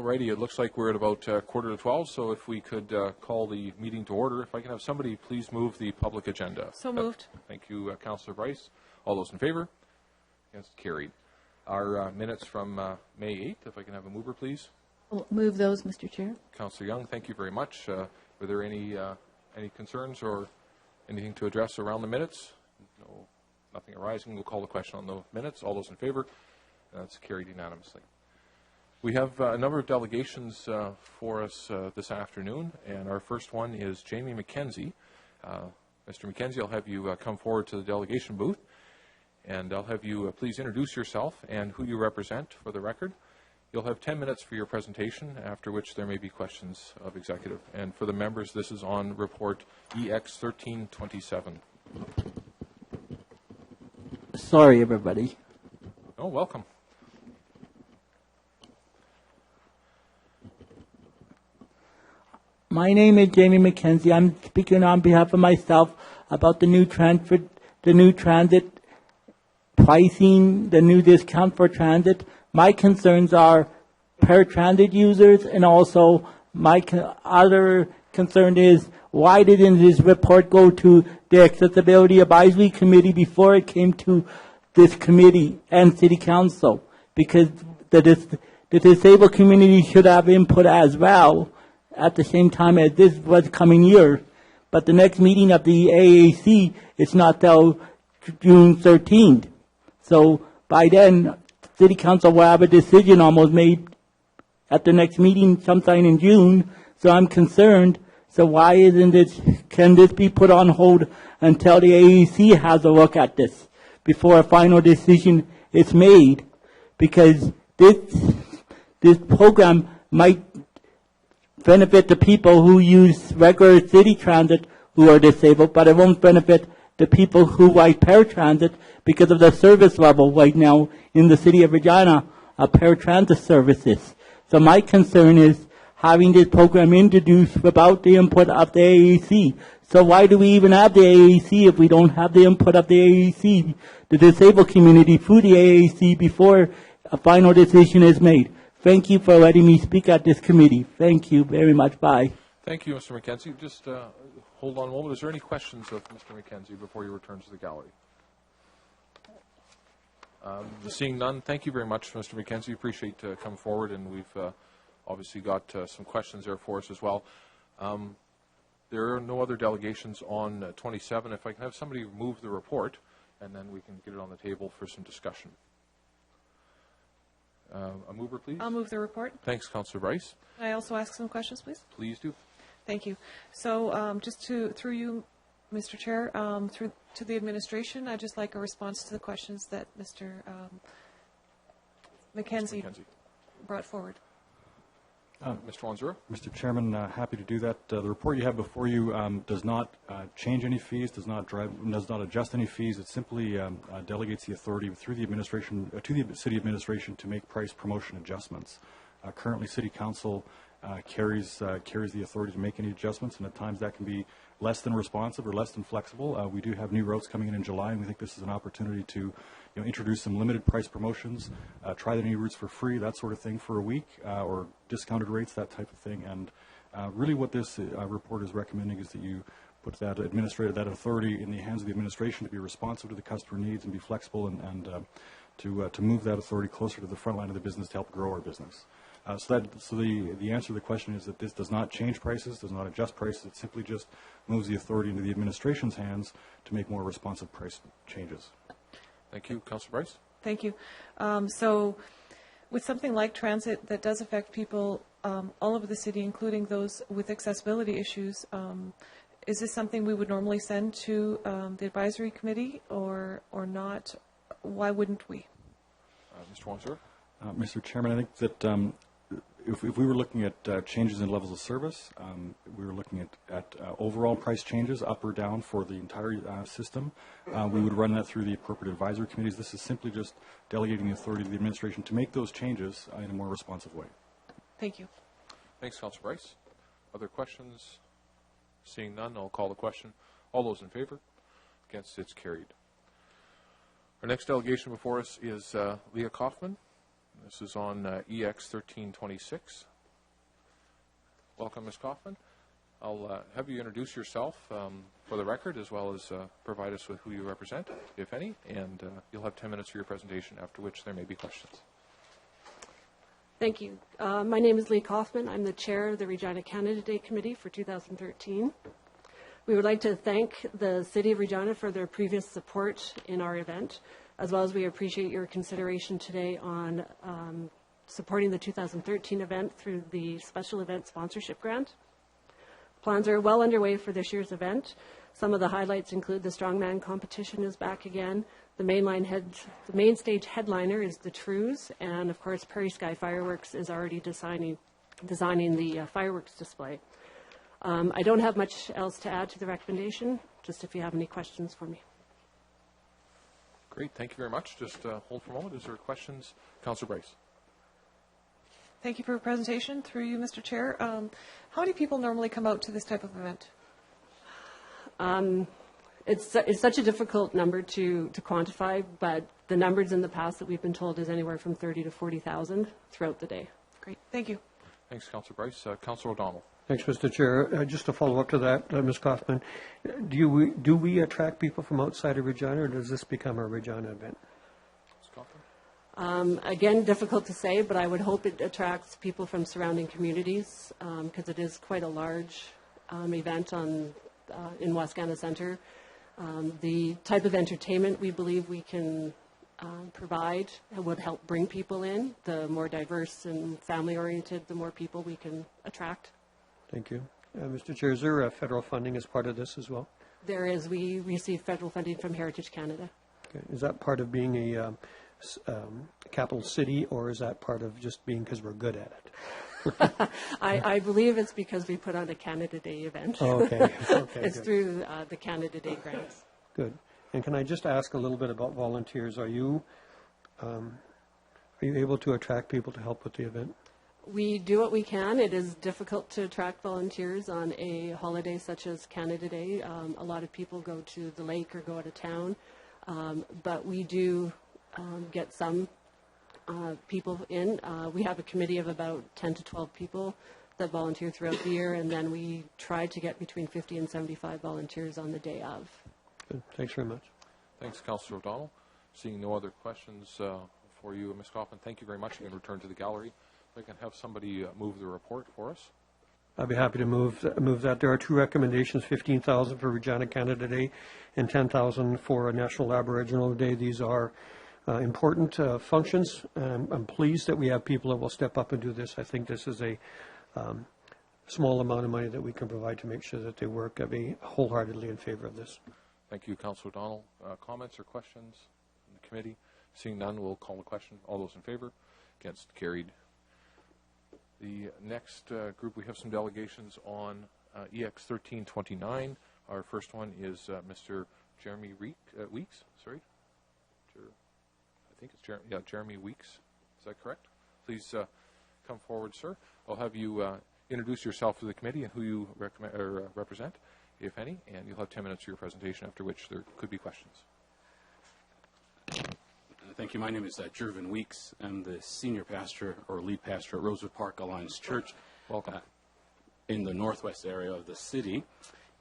Alrighty, it looks like we're at about 11:45, so if we could call the meeting to order. If I can have somebody please move the public agenda. So moved. Thank you, Councillor Bryce. All those in favor? Against? Carried. Our minutes from May 8th, if I can have a mover, please. I'll move those, Mr. Chair. Councillor Young, thank you very much. Were there any concerns or anything to address around the minutes? No, nothing arising. We'll call the question on the minutes. All those in favor? That's carried unanimously. We have a number of delegations for us this afternoon, and our first one is Jamie McKenzie. Mr. McKenzie, I'll have you come forward to the delegation booth, and I'll have you please introduce yourself and who you represent for the record. You'll have 10 minutes for your presentation, after which there may be questions of executive. And for the members, this is on report EX 1327. Sorry, everybody. Oh, welcome. My name is Jamie McKenzie. I'm speaking on behalf of myself about the new transit pricing, the new discount for transit. My concerns are paratransit users, and also my other concern is why didn't this report go to the Accessibility Advisory Committee before it came to this committee and City Council? Because the disabled community should have input as well at the same time as this was coming year. But the next meeting of the AAC is not till June 13th. So by then, City Council will have a decision almost made at the next meeting sometime in June. So I'm concerned. So why isn't this, can this be put on hold until the AAC has a look at this before a final decision is made? Because this program might benefit the people who use regular city transit who are disabled, but it won't benefit the people who ride paratransit because of the service level right now in the city of Regina of paratransit services. So my concern is having this program introduced without the input of the AAC. So why do we even have the AAC if we don't have the input of the AAC, the disabled community, through the AAC before a final decision is made? Thank you for letting me speak at this committee. Thank you very much. Bye. Thank you, Mr. McKenzie. Just hold on a moment. Is there any questions of Mr. McKenzie before you return to the gallery? Seeing none, thank you very much, Mr. McKenzie. Appreciate coming forward, and we've obviously got some questions there for us as well. There are no other delegations on 27. If I can have somebody move the report, and then we can get it on the table for some discussion. A mover, please. I'll move the report. Thanks, Councillor Bryce. Can I also ask some questions, please? Please do. Thank you. So just through you, Mr. Chair, through to the administration, I'd just like a response to the questions that Mr. McKenzie brought forward. Mr. Wanzura. Mr. Chairman, happy to do that. The report you have before you does not change any fees, does not adjust any fees. It simply delegates the authority through the administration to the city administration to make price promotion adjustments. Currently, City Council carries the authority to make any adjustments, and at times that can be less than responsive or less than flexible. We do have new routes coming in July, and we think this is an opportunity to introduce some limited price promotions, try the new routes for free, that sort of thing for a week, or discounted rates, that type of thing. And really what this report is recommending is that you put that authority in the hands of the administration to be responsive to the customer needs and be flexible and to move that authority closer to the front line of the business to help grow our business. So the answer to the question is that this does not change prices, does not adjust prices. It simply just moves the authority into the administration's hands to make more responsive price changes. Thank you. Councillor Bryce. Thank you. So with something like transit that does affect people all over the city, including those with accessibility issues, is this something we would normally send to the advisory committee or not? Why wouldn't we? Mr. Wanzura. Mr. Chairman, I think that if we were looking at changes in levels of service, we were looking at overall price changes up or down for the entire system. We would run that through the appropriate advisory committees. This is simply just delegating the authority to the administration to make those changes in a more responsive way. Thank you. Thanks, Councillor Bryce. Other questions? Seeing none, I'll call the question. All those in favor? Against? It's carried. Our next delegation before us is Leah Kaufman. This is on EX 1326. Welcome, Ms. Kaufman. I'll have you introduce yourself for the record, as well as provide us with who you represent, if any, and you'll have 10 minutes for your presentation, after which there may be questions. Thank you. My name is Lee Kaufman. I'm the chair of the Regina Candidate Day Committee for 2013. We would like to thank the City of Regina for their previous support in our event, as well as we appreciate your consideration today on supporting the 2013 event through the Special Event Sponsorship Grant. Plans are well underway for this year's event. Some of the highlights include the Strongman competition is back again. The main stage headliner is the Trues, and of course Prairie Sky Fireworks is already designing the fireworks display. I don't have much else to add to the recommendation, just if you have any questions for me. Great, thank you very much. Just hold for a moment. Is there questions? Councillor Bryce. Thank you for your presentation. Through you, Mr. Chair. How many people normally come out to this type of event? It's such a difficult number to quantify, but the numbers in the past that we've been told is anywhere from 30 to 40,000 throughout the day. Great, thank you. Thanks, Councillor Bryce. Councillor O'Donnell. Thanks, Mr. Chair. Just to follow up to that, Ms. Kaufman, do we attract people from outside of Regina, or does this become a Regina event? Ms. Kaufman. Again, difficult to say, but I would hope it attracts people from surrounding communities because it is quite a large event in Wascana Centre. The type of entertainment we believe we can provide would help bring people in. The more diverse and family-oriented, the more people we can attract. Thank you. Mr. Chair, is there federal funding as part of this as well? There is. We receive federal funding from Heritage Canada. Okay. Is that part of being a capital city, or is that part of just being because we're good at it? I believe it's because we put on a Canada Day event. Oh, okay. It's good. through the Canada Day grants. Good. And can I just ask a little bit about volunteers? Are you able to attract people to help with the event? We do what we can. It is difficult to attract volunteers on a holiday such as Canada Day. A lot of people go to the lake or go out of town, but we do get some people in. We have a committee of about 10 to 12 people that volunteer throughout the year, and then we try to get between 50 and 75 volunteers on the day of. Good. Thanks very much. Thanks, Councillor O'Donnell. Seeing no other questions for you, Ms. Kaufman, thank you very much. You can return to the gallery. If I can have somebody move the report for us. I'd be happy to move that. There are two recommendations: 15,000 for Regina Canada Day and 10,000 for National Aboriginal Day. These are important functions. I'm pleased that we have people that will step up and do this. I think this is a small amount of money that we can provide to make sure that they work. I'd be wholeheartedly in favor of this. Thank you, Councillor O'Donnell. Comments or questions from the committee? Seeing none, we'll call the question. All those in favor? Against? Carried. The next group, we have some delegations on EX 1329. Our first one is Mr. Jeremy Weeks. Sorry, I think it's Jeremy Weeks. Is that correct? Please come forward, sir. I'll have you introduce yourself to the committee and who you represent, if any, and you'll have 10 minutes for your presentation, after which there could be questions. Thank you. My name is Jervin Weeks. I'm the senior pastor or lead pastor at Rosewood Park Alliance Church. Welcome. In the northwest area of the city.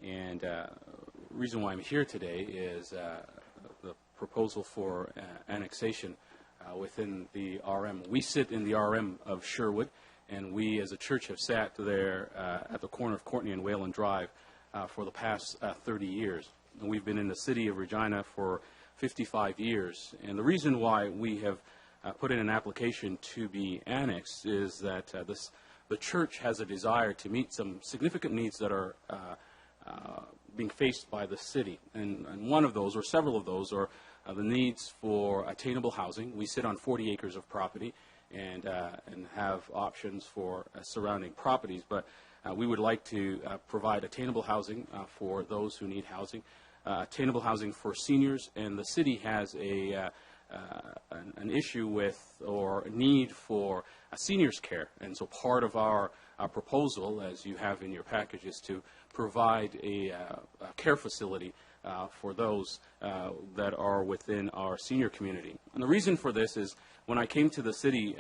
And the reason why I'm here today is the proposal for annexation within the RM. We sit in the RM of Sherwood, and we as a church have sat there at the corner of Courtney and Wayland Drive for the past 30 years. And we've been in the city of Regina for 55 years. And the reason why we have put in an application to be annexed is that the church has a desire to meet some significant needs that are being faced by the city. And one of those, or several of those, are the needs for attainable housing. We sit on 40 acres of property and have options for surrounding properties, but we would like to provide attainable housing for those who need housing. Attainable housing for seniors, and the city has an issue with or a need for seniors care, and so part of our proposal, as you have in your package, is to provide a care facility for those that are within our senior community. And the reason for this is when I came to the city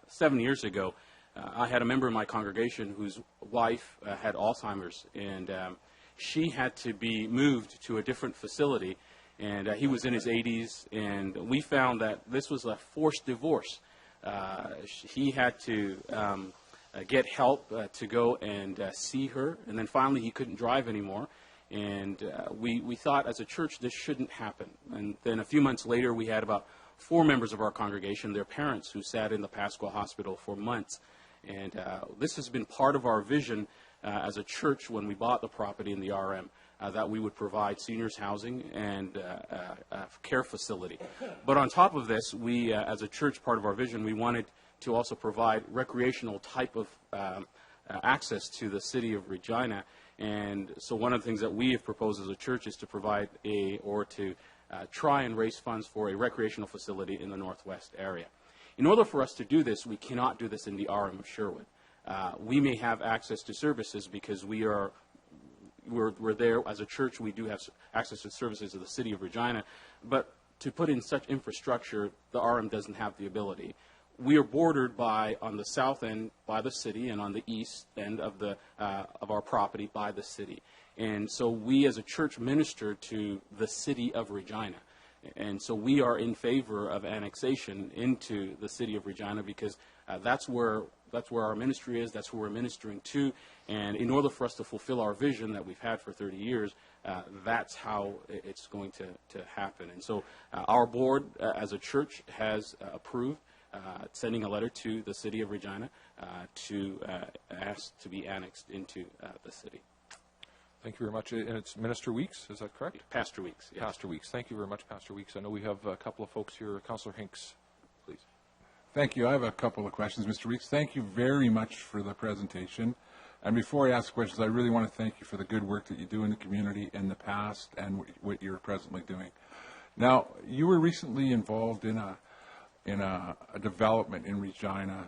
7 years ago, I had a member in my congregation whose wife had Alzheimer's, and she had to be moved to a different facility, and he was in his 80s, and we found that this was a forced divorce. He had to get help to go and see her, and then finally he couldn't drive anymore. And we thought as a church this shouldn't happen. And then a few months later we had about 4 members of our congregation, their parents, who sat in the Pasqua Hospital for months. And this has been part of our vision as a church when we bought the property in the RM, that we would provide seniors housing and a care facility. But on top of this, we as a church, part of our vision, we wanted to also provide recreational type of access to the city of Regina. And so one of the things that we have proposed as a church is to provide to try and raise funds for a recreational facility in the Northwest area. In order for us to do this, we cannot do this in the RM of Sherwood. We may have access to services because we're there as a church. We do have access to services of the city of Regina, but to put in such infrastructure, the RM doesn't have the ability. We are bordered on the south end by the city, and on the east end of our property by the city. And so we as a church minister to the city of Regina. And so we are in favor of annexation into the city of Regina because that's where our ministry is, that's who we're ministering to. And in order for us to fulfill our vision that we've had for 30 years, that's how it's going to happen. And so our board as a church has approved sending a letter to the city of Regina to ask to be annexed into the city. Thank you very much. And it's Minister Weeks, is that correct? Pastor Weeks, yes. Pastor Weeks. Thank you very much, Pastor Weeks. I know we have a couple of folks here. Councillor Hinks, please. Thank you. I have a couple of questions, Mr. Weeks. Thank you very much for the presentation. And before I ask questions, I really want to thank you for the good work that you do in the community in the past and what you're presently doing. Now, you were recently involved in a development in Regina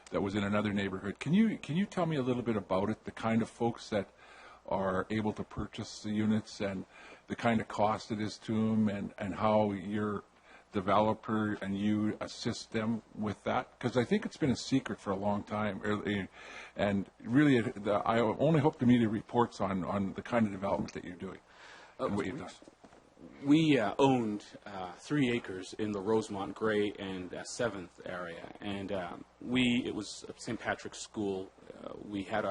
that was in another neighborhood. Can you tell me a little bit about it, the kind of folks that are able to purchase the units and the kind of cost it is to them and how your developer and you assist them with that? Because I think it's been a secret for a long time. And really, I only hope to meet reports on the kind of development that you're doing and what you've done. We owned 3 acres in the Rosemont, Gray, and 7th area, and it was St. Patrick's School. We had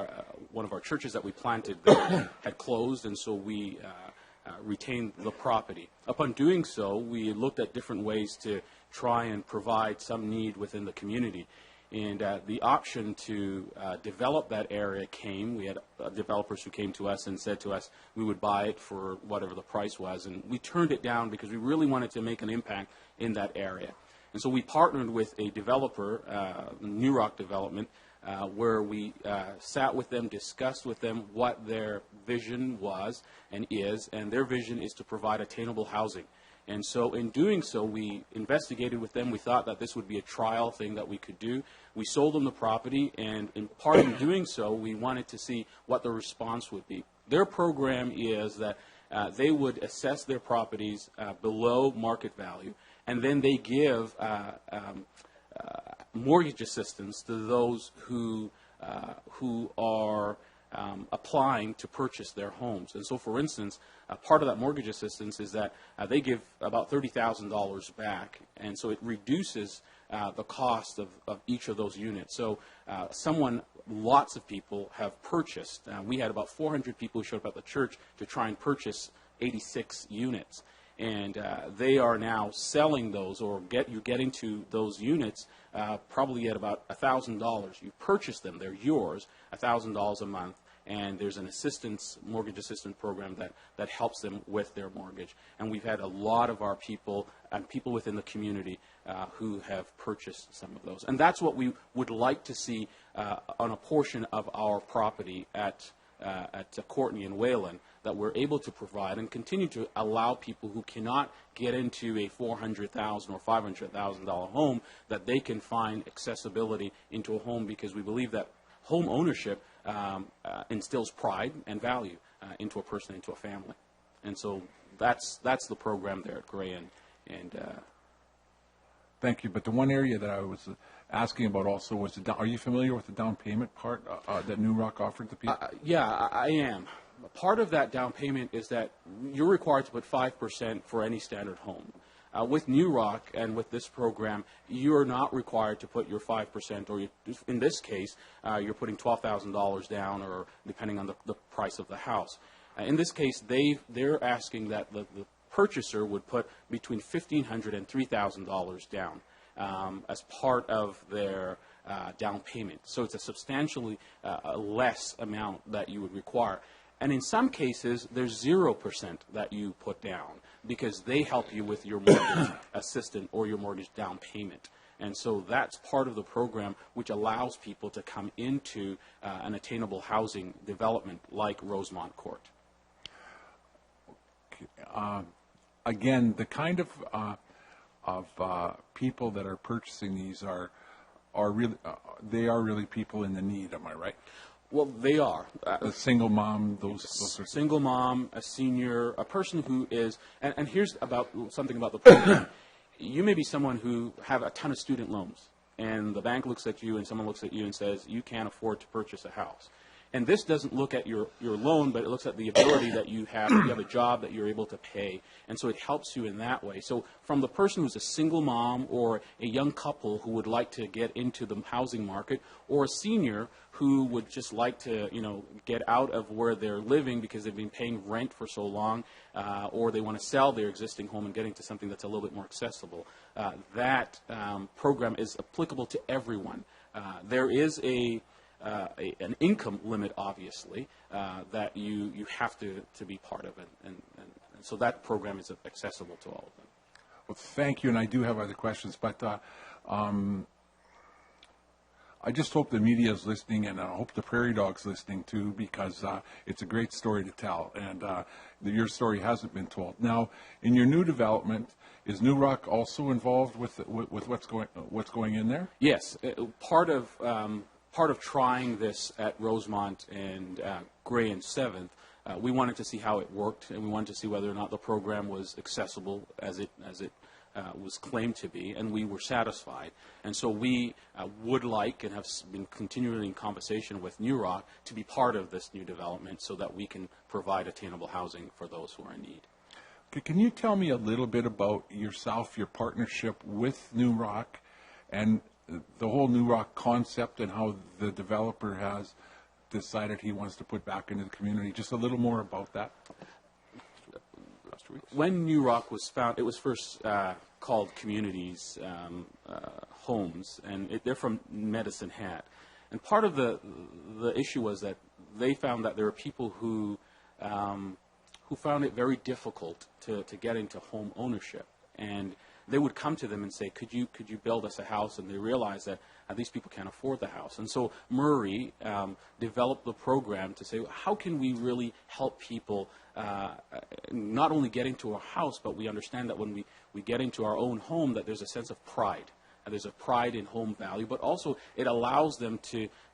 one of our churches that we planted that had closed, and so we retained the property. Upon doing so, we looked at different ways to try and provide some need within the community. And the option to develop that area came. We had developers who came to us and said to us we would buy it for whatever the price was. And we turned it down because we really wanted to make an impact in that area. And so we partnered with a developer, New Rock Development, where we sat with them, discussed with them what their vision was and is. And their vision is to provide attainable housing. And so in doing so, we investigated with them. We thought that this would be a trial thing that we could do. We sold them the property, and in part in doing so, we wanted to see what the response would be. Their program is that they would assess their properties below market value, and then they give mortgage assistance to those who are applying to purchase their homes. And so, for instance, part of that mortgage assistance is that they give about $30,000 back, and so it reduces the cost of each of those units. So lots of people have purchased. We had about 400 people who showed up at the church to try and purchase 86 units. And they are now selling those, or you're getting to those units probably at about $1,000. You purchase them, they're yours, $1,000 a month, and there's an mortgage assistance program that helps them with their mortgage. And we've had a lot of our people and people within the community who have purchased some of those. And that's what we would like to see on a portion of our property at Courtney and Wayland, that we're able to provide and continue to allow people who cannot get into a $400,000 or $500,000 home, that they can find accessibility into a home, because we believe that home ownership instills pride and value into a person, into a family. And so that's the program there at Gray and Thank you. But the one area that I was asking about also was, are you familiar with the down payment part that New Rock offered to people? Yeah, I am. Part of that down payment is that you're required to put 5% for any standard home. With New Rock and with this program, you are not required to put your 5%, or in this case, you're putting $12,000 down, or depending on the price of the house. In this case, they're asking that the purchaser would put between $1,500 and $3,000 down as part of their down payment. So it's a substantially less amount that you would require. And in some cases, there's 0% that you put down because they help you with your mortgage assistant or your mortgage down payment. And so that's part of the program which allows people to come into an attainable housing development like Rosemont Court. Again, the kind of people that are purchasing these are really they are really people in the need. Am I right? Well, they are. A single mom, those sorts of single mom, a senior, a person who is, and here's something about the program. You may be someone who have a ton of student loans, and the bank looks at you and someone looks at you and says, you can't afford to purchase a house. And this doesn't look at your loan, but it looks at the ability that you have a job that you're able to pay. And so it helps you in that way. So from the person who's a single mom or a young couple who would like to get into the housing market, or a senior who would just like to, get out of where they're living because they've been paying rent for so long, or they want to sell their existing home and get into something that's a little bit more accessible. That program is applicable to everyone. There is an income limit, obviously, that you have to be part of, and so that program is accessible to all of them. Well, thank you, and I do have other questions, but I just hope the media is listening, and I hope the Prairie Dog's listening too, because it's a great story to tell, and your story hasn't been told. Now, in your new development, is New Rock also involved with what's going in there? Yes, part of trying this at Rosemont and Gray and 7th, we wanted to see how it worked, and we wanted to see whether or not the program was accessible as it was claimed to be, and we were satisfied. And so we would like and have been continually in conversation with New Rock to be part of this new development so that we can provide attainable housing for those who are in need. Okay, can you tell me a little bit about yourself, your partnership with New Rock, and the whole New Rock concept, and how the developer has decided he wants to put back into the community? Just a little more about that. When New Rock was found, it was first called Communities Homes, and they're from Medicine Hat. And part of the issue was that they found that there were people who found it very difficult to get into home ownership, and they would come to them and say, could you build us a house? And they realized that these people can't afford the house. And so Murray developed the program to say, how can we really help people not only get into a house, but we understand that when we get into our own home, that there's a sense of pride. There's a pride in home value, but also it allows them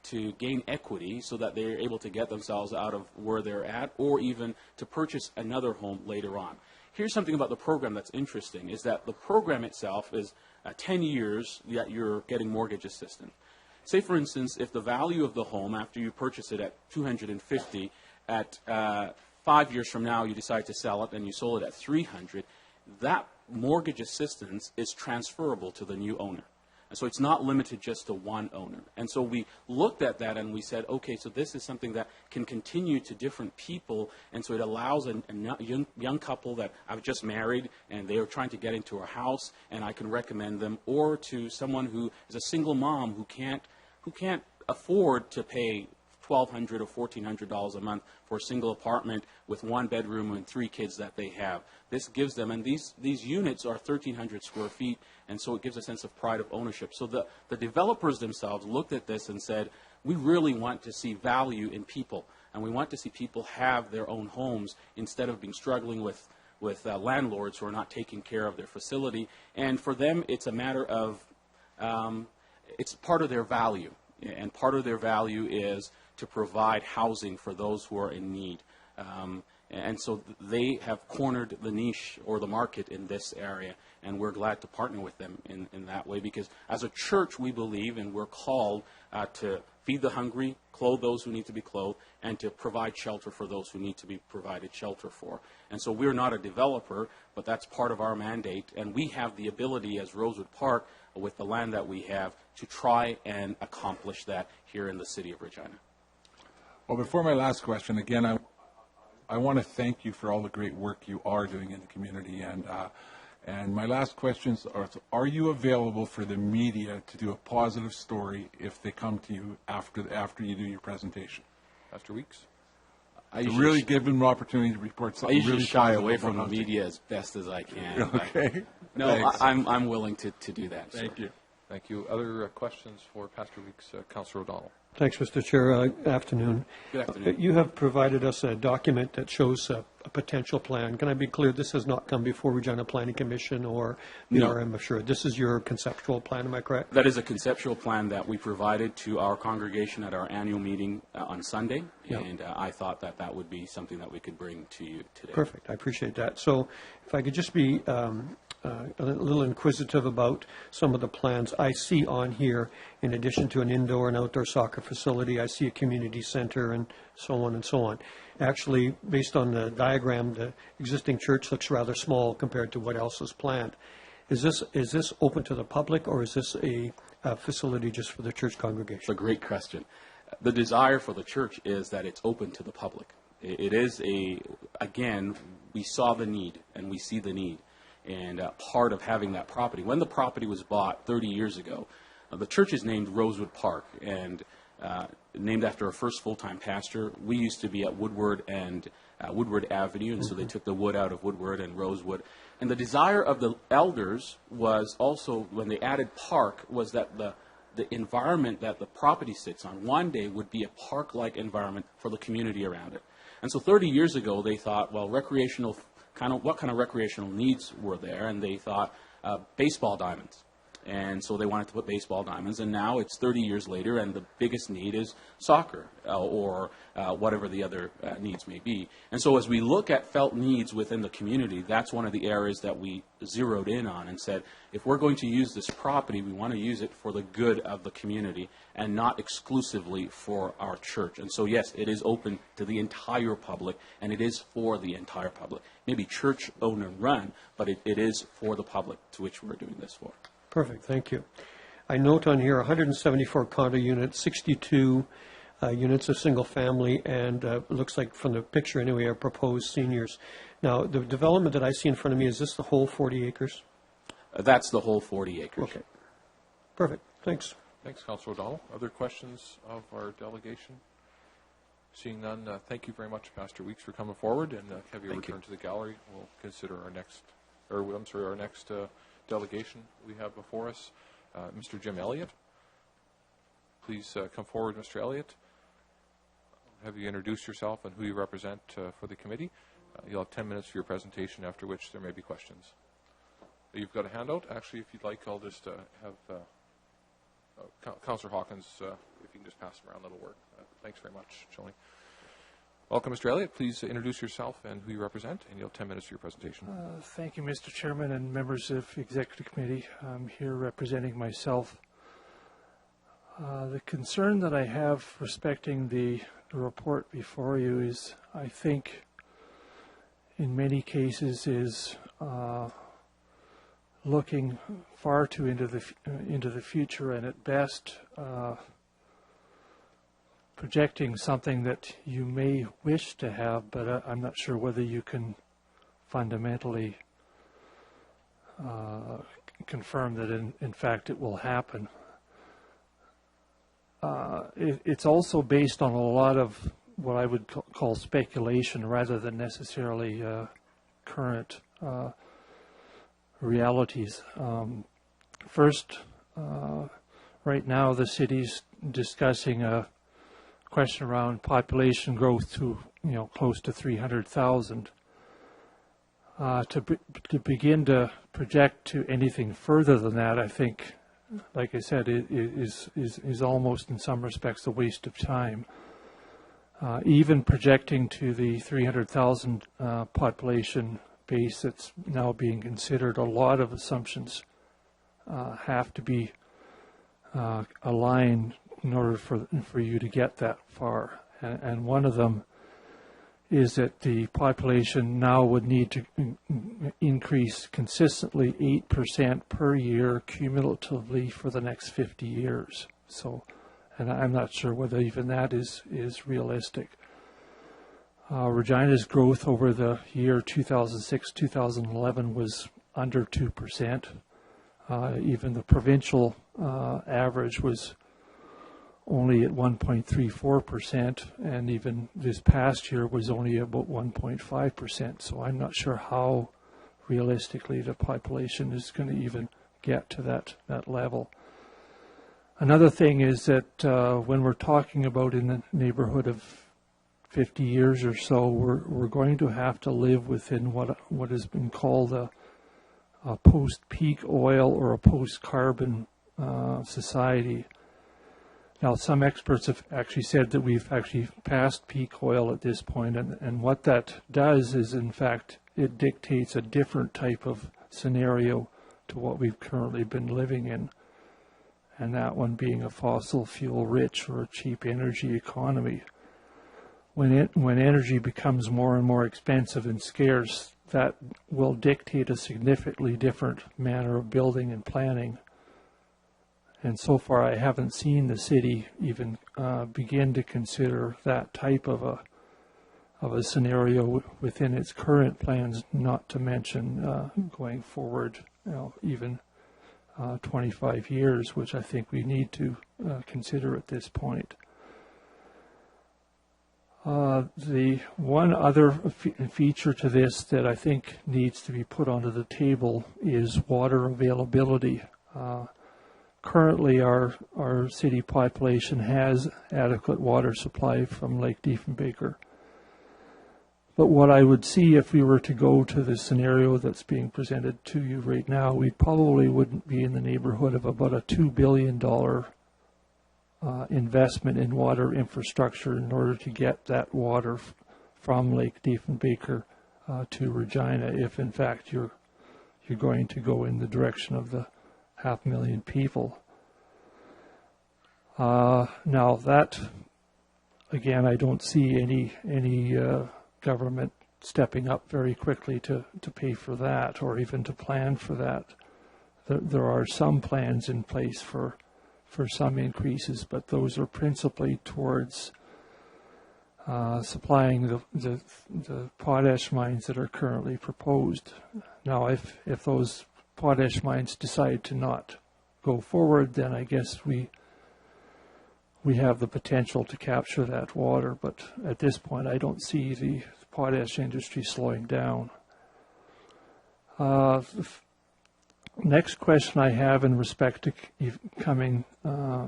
to gain equity so that they're able to get themselves out of where they're at, or even to purchase another home later on. Here's something about the program that's interesting, is that the program itself is 10 years that you're getting mortgage assistance. Say, for instance, if the value of the home after you purchase it at $250, at 5 years from now you decide to sell it and you sold it at $300, that mortgage assistance is transferable to the new owner. And so it's not limited just to one owner. And so we looked at that and we said, okay, so this is something that can continue to different people. And so it allows a young couple that I've just married and they are trying to get into a house, and I can recommend them, or to someone who is a single mom who can't afford to pay $1,200 or $1,400 a month for a single apartment with one bedroom and 3 kids that they have. This gives them, and these units are 1,300 square feet, and so it gives a sense of pride of ownership. So the developers themselves looked at this and said, we really want to see value in people, and we want to see people have their own homes instead of being struggling with landlords who are not taking care of their facility. And for them, it's a matter of, it's part of their value, and part of their value is to provide housing for those who are in need. And so they have cornered the niche or the market in this area, and we're glad to partner with them in that way, because as a church we believe and we're called to feed the hungry, clothe those who need to be clothed, and to provide shelter for those who need to be provided shelter for. And so we're not a developer, but that's part of our mandate, and we have the ability as Rosewood Park, with the land that we have, to try and accomplish that here in the city of Regina. Well, before my last question, again, I want to thank you for all the great work you are doing in the community. And my last questions are you available for the media to do a positive story if they come to you after you do your presentation? Pastor Weeks? To really give them an opportunity to report something really I usually shy away positive from the about media as best as I can. Okay. No, Thanks. I'm willing to do that. Thank you. Thank you. Other questions for Pastor Weeks? Councillor O'Donnell. Thanks, Mr. Chair. Afternoon. Good afternoon. You have provided us a document that shows a potential plan. Can I be clear? This has not come before Regina Planning Commission or the No. RM Assure. This is your conceptual plan, am I correct? That is a conceptual plan that we provided to our congregation at our annual meeting on Sunday, Yeah. and I thought that that would be something that we could bring to you today. Perfect. I appreciate that. So if I could just be a little inquisitive about some of the plans I see on here. In addition to an indoor and outdoor soccer facility, I see a community center and so on and so on. Actually, based on the diagram, the existing church looks rather small compared to what else is planned. Is this open to the public, or is this a facility just for the church It's congregation? a great question. The desire for the church is that it's open to the public. It is again, we saw the need and we see the need. And part of having that property, when the property was bought 30 years ago, the church is named Rosewood Park, and named after our first full-time pastor. We used to be at Woodward and Woodward Avenue, and so they took the wood out of Woodward and Rosewood. And the desire of the elders was also, when they added park, was that the environment that the property sits on one day would be a park-like environment for the community around it. And so 30 years ago, they thought, well, what kind of recreational needs were there? And they thought baseball diamonds. And so they wanted to put baseball diamonds. And now it's 30 years later, and the biggest need is soccer or whatever the other needs may be. And so as we look at felt needs within the community, that's one of the areas that we zeroed in on and said, if we're going to use this property, we want to use it for the good of the community and not exclusively for our church. And so, yes, it is open to the entire public, and it is for the entire public. Maybe church owned and run, but it is for the public to which we're doing this for. Perfect, thank you. I note on here 174 condo units, 62 units of single family, and looks like from the picture anyway are proposed seniors. Now, the development that I see in front of me, is this the whole 40 acres? That's the whole 40 acres. Okay, perfect, thanks. Thanks, Councillor O'Donnell. Other questions of our delegation? Seeing none, thank you very much, Pastor Weeks, for coming forward, and have you return to the gallery. We'll consider our next delegation we have before us. Mr. Jim Elliott. Please come forward, Mr. Elliott. Have you introduce yourself and who you represent for the committee. You'll have 10 minutes for your presentation, after which there may be questions. You've got a handout. Actually, if you'd like, I'll just have Councillor Hawkins, if you can just pass them around, that'll work. Thanks very much, Jolene. Welcome, Mr. Elliott. Please introduce yourself and who you represent, and you'll have 10 minutes for your presentation. Thank you, Mr. Chairman and members of the Executive Committee. I'm here representing myself. The concern that I have respecting the report before you is, I think, in many cases, is looking far too into the future, and at best projecting something that you may wish to have, but I'm not sure whether you can fundamentally confirm that in fact it will happen. It's also based on a lot of what I would call speculation rather than necessarily current realities. First, right now the city's discussing a question around population growth to close to 300,000. To begin to project to anything further than that, I think, like I said, it is almost in some respects a waste of time. even projecting to the 300,000 population base that's now being considered, a lot of assumptions have to be aligned in order for you to get that far. And one of them is that the population now would need to increase consistently 8% per year cumulatively for the next 50 years. So, and I'm not sure whether even that is realistic. Regina's growth over the year 2006-2011 was under 2%. Even the provincial average was only at 1.34%, and even this past year was only about 1.5%. So I'm not sure how realistically the population is going to even get to that level. Another thing is that when we're talking about in the neighborhood of 50 years or so, we're going to have to live within what has been called a post-peak oil or a post-carbon society. Now, some experts have actually said that we've actually passed peak oil at this point, and what that does is, in fact, it dictates a different type of scenario to what we've currently been living in, and that one being a fossil fuel rich or a cheap energy economy. When energy becomes more and more expensive and scarce, that will dictate a significantly different manner of building and planning. And so far, I haven't seen the city even begin to consider that type of a scenario within its current plans. Not to mention going forward, even 25 years, which I think we need to consider at this point. The one other feature to this that I think needs to be put onto the table is water availability. Currently, our city population has adequate water supply from Lake Diefenbaker. But what I would see if we were to go to the scenario that's being presented to you right now, we probably wouldn't be in the neighborhood of about a $2 billion investment in water infrastructure in order to get that water from Lake Diefenbaker to Regina, if in fact you're going to go in the direction of the 500,000 people. Now that, again, I don't see any government stepping up very quickly to pay for that or even to plan for that. There are some plans in place for some increases, but those are principally towards supplying the potash mines that are currently proposed. Now, if those potash mines decide to not go forward, then I guess we have the potential to capture that water. But at this point, I don't see the potash industry slowing down. Next question I have in respect to coming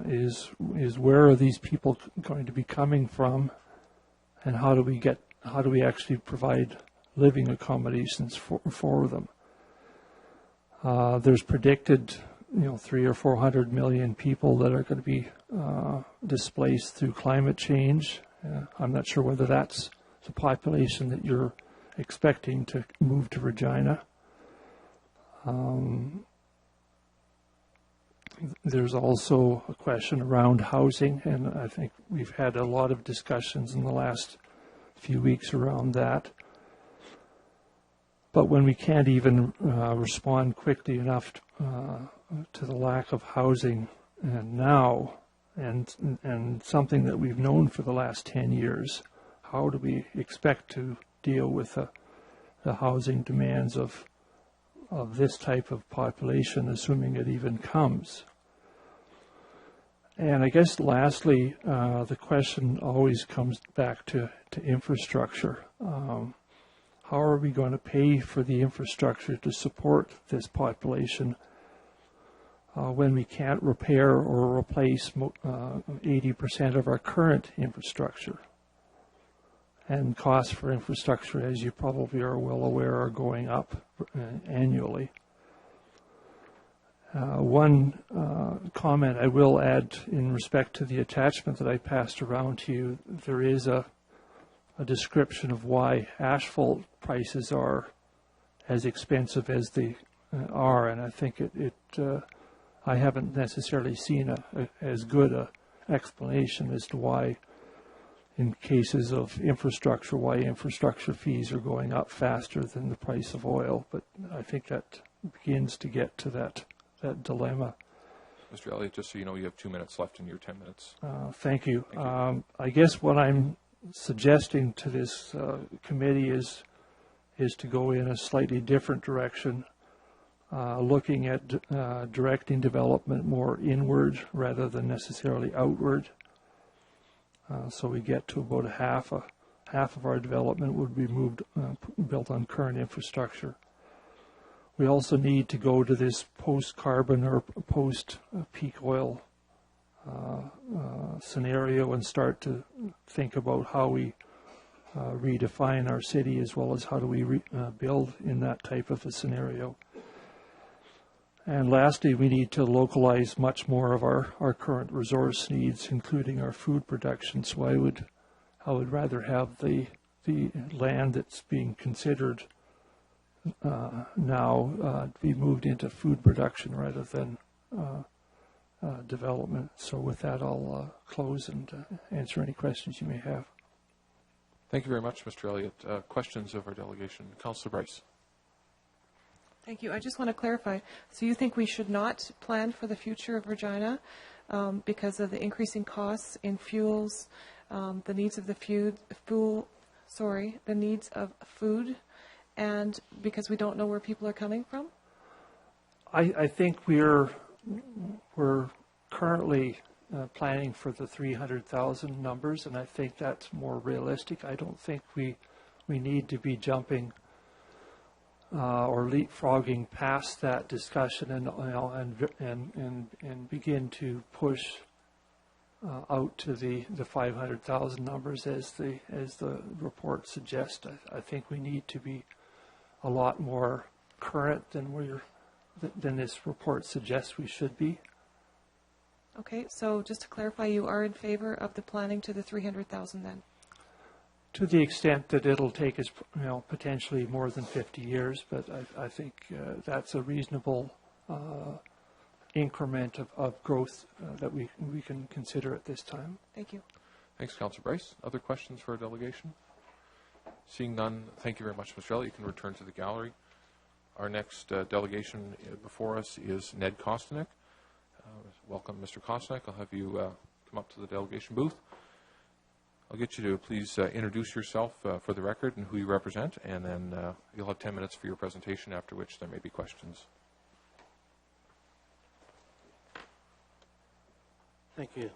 is where are these people going to be coming from, and how do we actually provide living accommodations for them? There's predicted 300 or 400 million people that are going to be displaced through climate change. I'm not sure whether that's the population that you're expecting to move to Regina. There's also a question around housing, and I think we've had a lot of discussions in the last few weeks around that. But when we can't even respond quickly enough to the lack of housing now, and something that we've known for the last 10 years, how do we expect to deal with the housing demands of this type of population, assuming it even comes? And I guess lastly, the question always comes back to infrastructure. How are we going to pay for the infrastructure to support this population when we can't repair or replace 80% of our current infrastructure? And costs for infrastructure, as you probably are well aware, are going up annually. One comment I will add in respect to the attachment that I passed around to you, there is a a description of why asphalt prices are as expensive as they are, and I think I haven't necessarily seen as good a explanation as to why, in cases of infrastructure, why infrastructure fees are going up faster than the price of oil. But I think that begins to get to that dilemma. Mr. Elliott, just so you know, you have 2 minutes left in your 10 minutes. Thank you. I guess what I'm suggesting to this committee is to go in a slightly different direction, looking at directing development more inward rather than necessarily outward. So we get to about half of our development would be built on current infrastructure. We also need to go to this post-carbon or post-peak oil scenario and start to think about how we redefine our city, as well as how do we build in that type of a scenario. And lastly, we need to localize much more of our current resource needs, including our food production. So I would rather have the land that's being considered now be moved into food production rather than development. So with that, I'll close and answer any questions you may have. Thank you very much, Mr. Elliott. Questions of our delegation? Councillor Bryce. Thank you. I just want to clarify. So you think we should not plan for the future of Regina because of the increasing costs in fuels, the needs of the the needs of food, and because we don't know where people are coming from? I think we're currently planning for the 300,000 numbers, and I think that's more realistic. I don't think we need to be jumping or leapfrogging past that discussion and begin to push out to the 500,000 numbers as the report suggests. I think we need to be a lot more current than this report suggests we should be. Okay, so just to clarify, you are in favor of the planning to the 300,000 then? To the extent that it'll take us, potentially more than 50 years, but I think that's a reasonable increment of growth that we can consider at this time. Thank you. Thanks, Councillor Bryce. Other questions for our delegation? Seeing none, thank you very much, Mr. Elliott. You can return to the gallery. Our next delegation before us is Ned Kostanek. Welcome, Mr. Kostanek. I'll have you come up to the delegation booth. I'll get you to please introduce yourself for the record and who you represent, and then you'll have 10 minutes for your presentation, after which there may be questions. Thank you.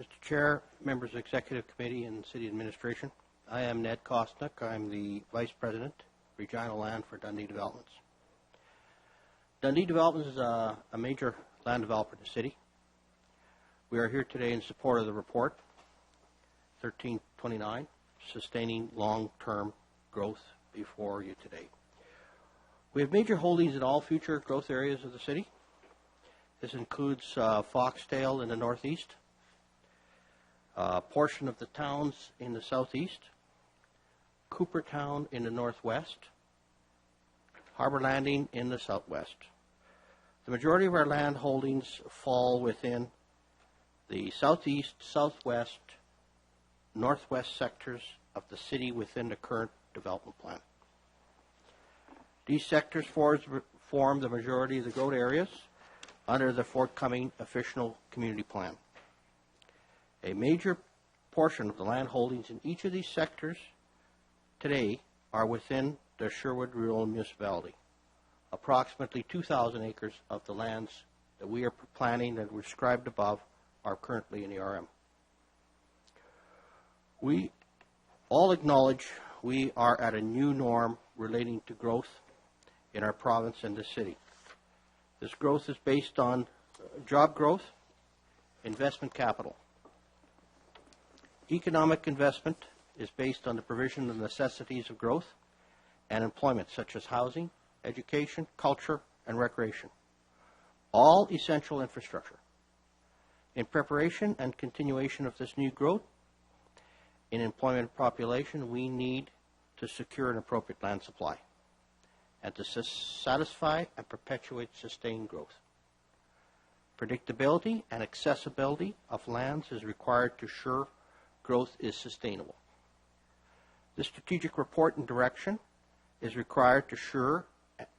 Mr. Chair, members of the Executive Committee and City Administration, I am Ned Kostanek. I'm the Vice President, Regina Land for Dundee Developments. Dundee Developments is a major land developer in the city. We are here today in support of the report 1329, Sustaining Long-Term Growth, before you today. We have major holdings in all future growth areas of the city. This includes Foxdale in the northeast, a portion of the towns in the southeast, Coopertown in the northwest, Harbor Landing in the southwest. The majority of our land holdings fall within the southeast, southwest, northwest sectors of the city within the current development plan. These sectors form the majority of the growth areas under the forthcoming official community plan. A major portion of the land holdings in each of these sectors today are within the Sherwood Rural Municipality. Approximately 2,000 acres of the lands that we are planning and were described above are currently in the RM. We all acknowledge we are at a new norm relating to growth in our province and the city. This growth is based on job growth, investment capital. Economic investment is based on the provision of necessities of growth and employment, such as housing, education, culture, and recreation. All essential infrastructure. In preparation and continuation of this new growth, in employment population, we need to secure an appropriate land supply and to satisfy and perpetuate sustained growth. Predictability and accessibility of lands is required to ensure growth is sustainable. This strategic report and direction is required to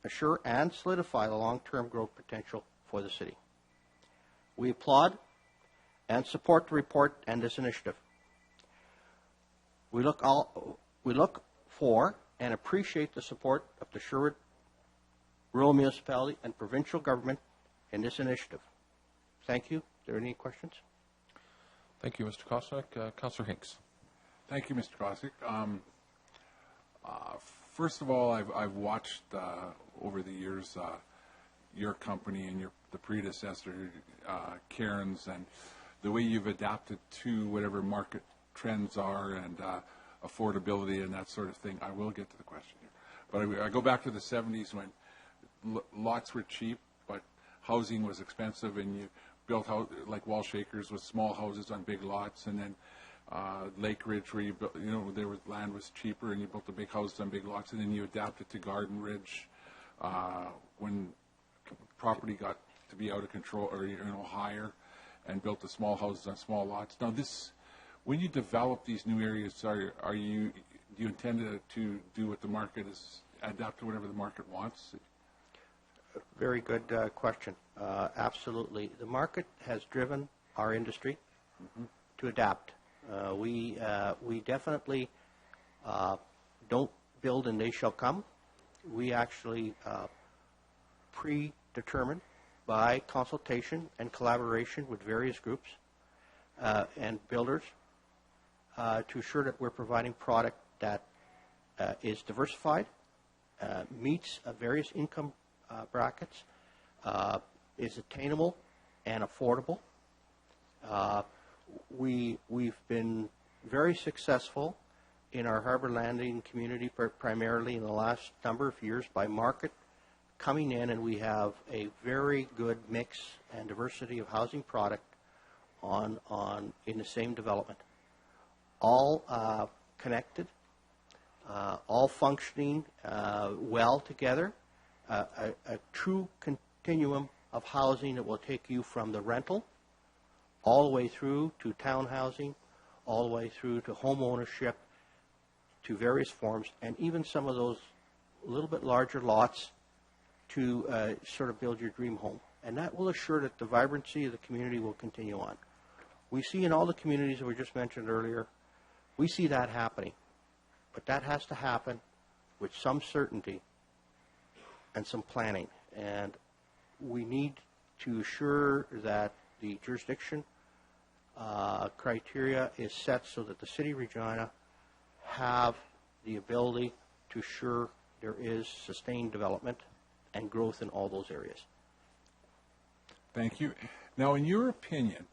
assure and solidify the long-term growth potential for the city. We applaud and support the report and this initiative. We look for and appreciate the support of the Sherwood Rural Municipality and provincial government in this initiative. Thank you. Are there any questions? Thank you, Mr. Kosnick. Councillor Hinks. Thank you, Mr. Kosick. First of all, I've watched over the years your company and the predecessor, Karen's, and the way you've adapted to whatever market trends are and affordability and that sort of thing. I will get to the question here. But I go back to the 70s when lots were cheap, but housing was expensive, and you built like Walsh Acres with small houses on big lots, and then Lake Ridge, where you built, land was cheaper, and you built the big houses on big lots, and then you adapted to Garden Ridge when property got to be out of control or higher, and built the small houses on small lots. Now, when you develop these new areas, do you intend to do what the market is, adapt to whatever the market wants? Very good question. Absolutely. The market has driven our industry to adapt. We definitely don't build and they shall come. We actually predetermine by consultation and collaboration with various groups and builders to ensure that we're providing product that is diversified, meets various income brackets, is attainable and affordable. We've been very successful in our Harbor Landing community, primarily in the last number of years, by market coming in, and we have a very good mix and diversity of housing product in the same development. All connected, all functioning well together, a true continuum of housing that will take you from the rental all the way through to town housing, all the way through to home ownership, to various forms, and even some of those a little bit larger lots to sort of build your dream home. And that will assure that the vibrancy of the community will continue on. We see in all the communities that we just mentioned earlier, we see that happening. But that has to happen with some certainty and some planning. And we need to assure that the jurisdiction criteria is set so that the City of Regina have the ability to assure there is sustained development and growth in all those areas. Thank you. Now, in your opinion,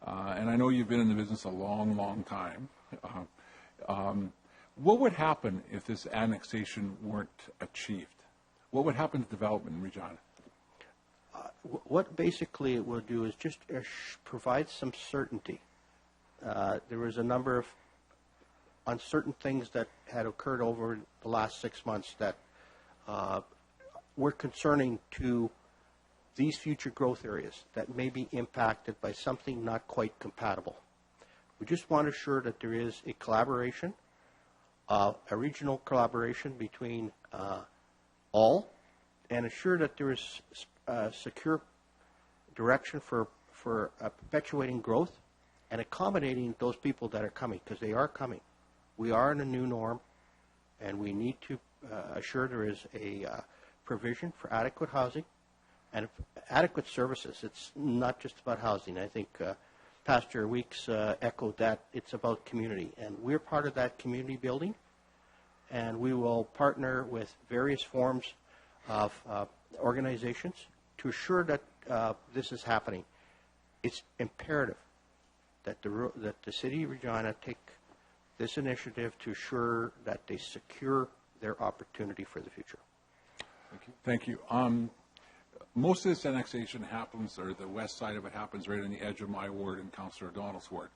and I know you've been in the business a long, long time, what would happen if this annexation weren't achieved? What would happen to development in Regina? What basically it will do is just provide some certainty. There was a number of uncertain things that had occurred over the last 6 months that were concerning to these future growth areas that may be impacted by something not quite compatible. We just want to assure that there is a collaboration, a regional collaboration between all, and assure that there is secure direction for perpetuating growth and accommodating those people that are coming, because they are coming. We are in a new norm, and we need to assure there is a provision for adequate housing and adequate services. It's not just about housing. I think Pastor Weeks echoed that it's about community, and we're part of that community building, and we will partner with various forms of organizations to assure that this is happening. It's imperative that the City of Regina take this initiative to assure that they secure their opportunity for the future. Thank you. Most of this annexation happens, or the west side of it happens right on the edge of my ward and Councillor O'Donnell's ward.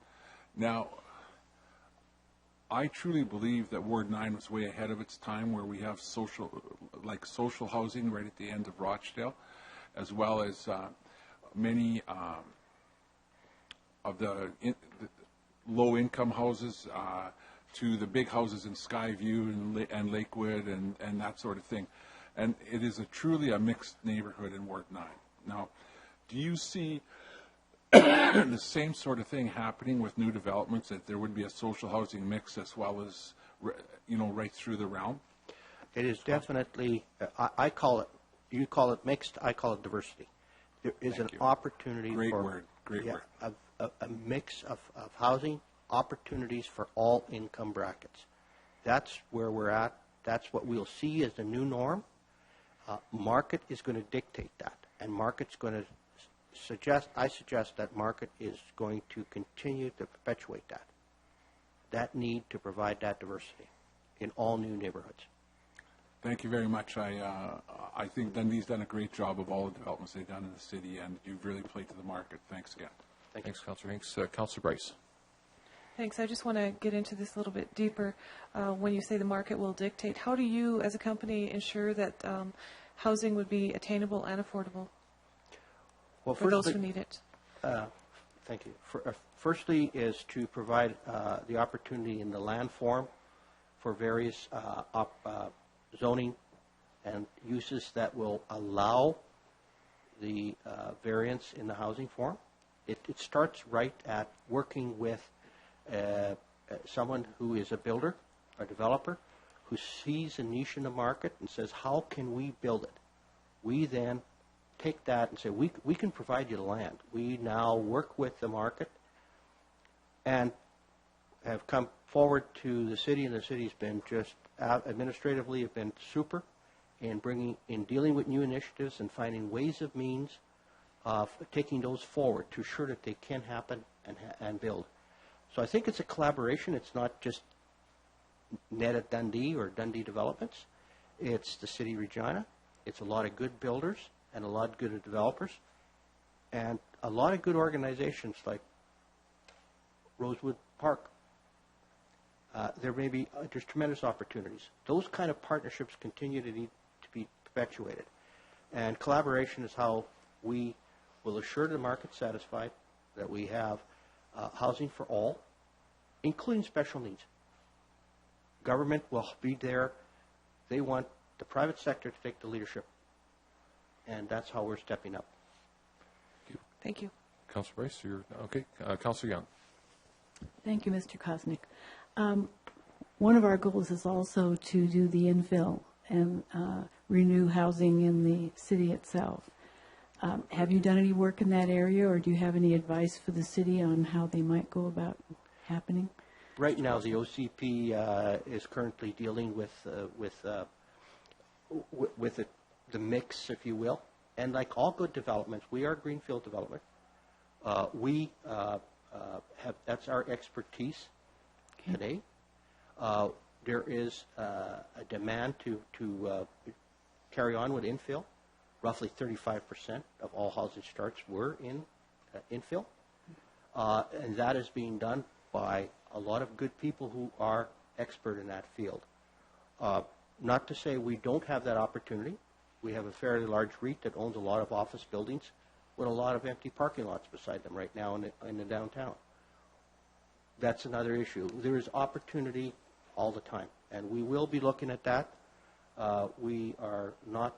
Now, I truly believe that Ward 9 was way ahead of its time, where we have social housing right at the end of Rochdale, as well as many of the low-income houses to the big houses in Skyview and Lakewood and that sort of thing. And it is truly a mixed neighborhood in Ward 9. Now, do you see the same sort of thing happening with new developments, that there would be a social housing mix as well as, right through the realm? It is definitely, I call it, you call it mixed, I call it diversity. There is an opportunity Great word. A mix of housing opportunities for all income brackets. That's where we're at. That's what we'll see as the new norm. Market is going to dictate that, and market's going to I suggest that market is going to continue to perpetuate that need to provide that diversity in all new neighborhoods. Thank you very much. I think Dundee's done a great job of all the developments they've done in the city, and you've really played to the market. Thanks again. Thanks, Councillor Hinks. Councillor Bryce. Thanks. I just want to get into this a little bit deeper. When you say the market will dictate, how do you as a company ensure that housing would be attainable and affordable for those who need it? Thank you. Firstly is to provide the opportunity in the land form for various zoning and uses that will allow the variance in the housing form. It starts right at working with someone who is a builder, a developer, who sees a niche in the market and says, how can we build it? We then take that and say, we can provide you the land. We now work with the market and have come forward to the city, and the city's been just administratively have been super in dealing with new initiatives and finding ways of means of taking those forward to ensure that they can happen and build. So I think it's a collaboration. It's not just Ned at Dundee or Dundee Developments. It's the City of Regina. It's a lot of good builders and a lot of good developers and a lot of good organizations like Rosewood Park. There's tremendous opportunities. Those kind of partnerships continue to need to be perpetuated. And collaboration is how we will assure the market satisfied that we have housing for all, including special needs. Government will be there. They want the private sector to take the leadership. And that's how we're stepping up. Thank you. Councillor Bryce, you're okay. Councillor Young. Thank you, Mr. Kosnick. One of our goals is also to do the infill and renew housing in the city itself. Have you done any work in that area, or do you have any advice for the city on how they might go about happening? Right now, the OCP is currently dealing with the mix, if you will. And like all good developments, we are greenfield development. That's our expertise today. There is a demand to carry on with infill. Roughly 35% of all housing starts were in infill. And that is being done by a lot of good people who are expert in that field. Not to say we don't have that opportunity. We have a fairly large REIT that owns a lot of office buildings with a lot of empty parking lots beside them right now in the downtown. That's another issue. There is opportunity all the time, and we will be looking at that. We are not,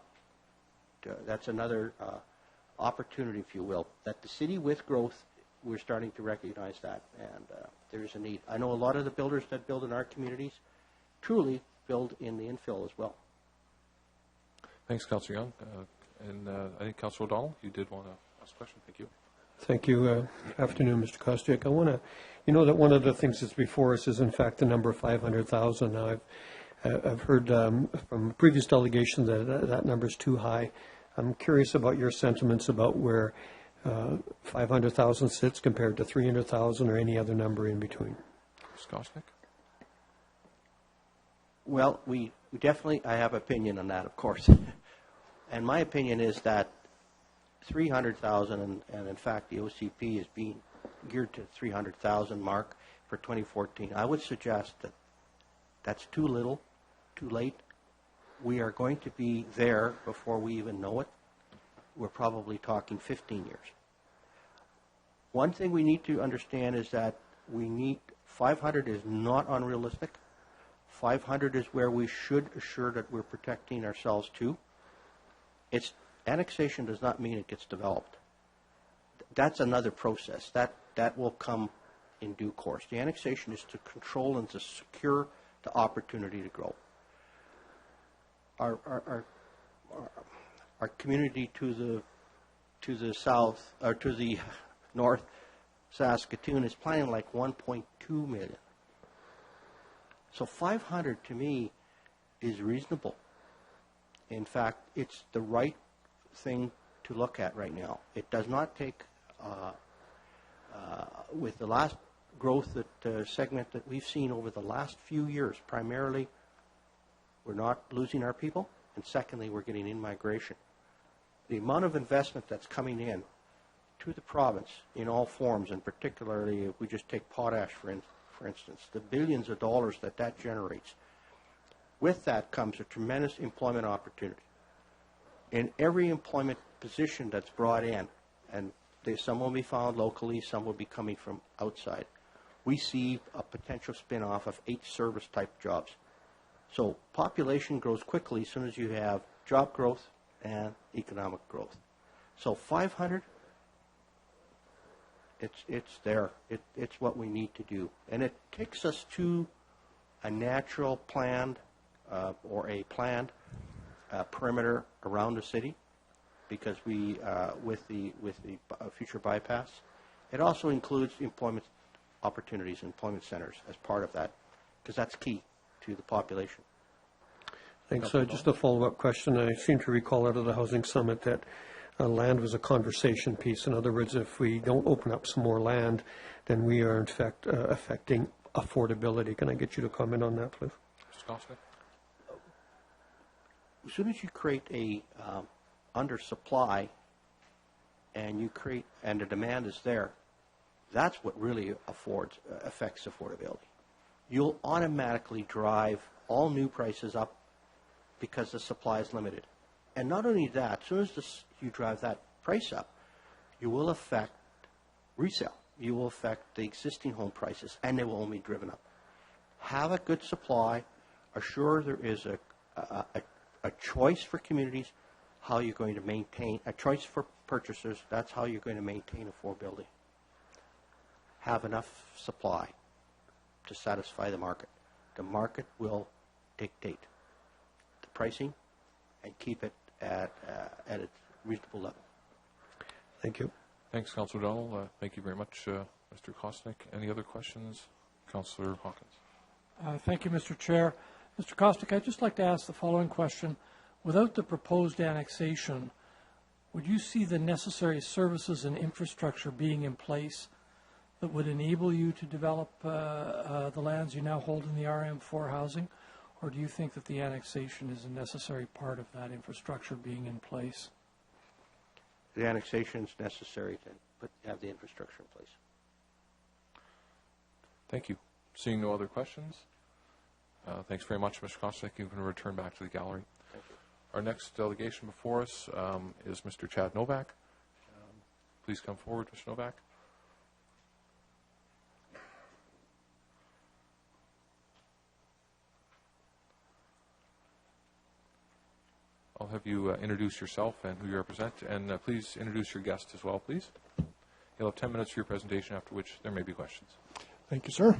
that's another opportunity, if you will, that the city with growth, we're starting to recognize that, and there's a need. I know a lot of the builders that build in our communities truly build in the infill as well. Thanks, Councillor Young. And I think Councillor O'Donnell, you did want to ask a question. Thank you. Thank you. Afternoon, Mr. Kostyk. I want to, that one of the things that's before us is, in fact, the number 500,000. Now, I've heard from previous delegations that that number is too high. I'm curious about your sentiments about where 500,000 sits compared to 300,000 or any other number in between. Mr. Kostyk? Well, we definitely, I have opinion on that, of course. And my opinion is that 300,000, and in fact the OCP is being geared to 300,000 mark for 2014. I would suggest that That's too little, too late. We are going to be there before we even know it. We're probably talking 15 years. One thing we need to understand is that 500 is not unrealistic. 500 is where we should assure that we're protecting ourselves too. Annexation does not mean it gets developed. That's another process. That will come in due course. The annexation is to control and to secure the opportunity to grow. Our community to the south, or to the north, Saskatoon, is planning like 1.2 million. So 500 to me is reasonable. In fact, it's the right thing to look at right now. It does not take, with the last growth segment that we've seen over the last few years, primarily we're not losing our people, and secondly, we're getting in migration. The amount of investment that's coming in to the province in all forms, and particularly if we just take potash, for instance, the billions of dollars that generates, with that comes a tremendous employment opportunity. In every employment position that's brought in, and some will be found locally, some will be coming from outside, we see a potential spin-off of 8 service-type jobs. So population grows quickly as soon as you have job growth and economic growth. So 500, it's there. It's what we need to do. And it takes us to a natural planned or a planned perimeter around the city, because we, with the future bypass, it also includes employment opportunities, employment centers as part of that, because that's key to the population. Thanks. Just a follow-up question. I seem to recall out of the Housing Summit that land was a conversation piece. In other words, if we don't open up some more land, then we are in fact affecting affordability. Can I get you to comment on that, please? Mr. Costa? As soon as you create a undersupply and the demand is there, that's what really affects affordability. You'll automatically drive all new prices up because the supply is limited. And not only that, as soon as you drive that price up, you will affect resale. You will affect the existing home prices, and they will only be driven up. Have a good supply. Assure there is a choice for communities, how you're going to maintain, a choice for purchasers, that's how you're going to maintain affordability. Have enough supply to satisfy the market. The market will dictate the pricing and keep it at a reasonable level. Thank you. Thanks, Councillor O'Donnell. Thank you very much, Mr. Kosnick. Any other questions? Councillor Hawkins. Thank you, Mr. Chair. Mr. Kosnick, I'd just like to ask the following question. Without the proposed annexation, would you see the necessary services and infrastructure being in place that would enable you to develop the lands you now hold in the RM4 housing? Or do you think that the annexation is a necessary part of that infrastructure being in place? The annexation is necessary to have the infrastructure in place. Thank you. Seeing no other questions, thanks very much, Mr. Kosnick. You can return back to the gallery. Thank you. Our next delegation before us is Mr. Chad Novak. Please come forward, Mr. Novak. I'll have you introduce yourself and who you represent, and please introduce your guest as well, please. You'll have 10 minutes for your presentation, after which there may be questions. Thank you, sir.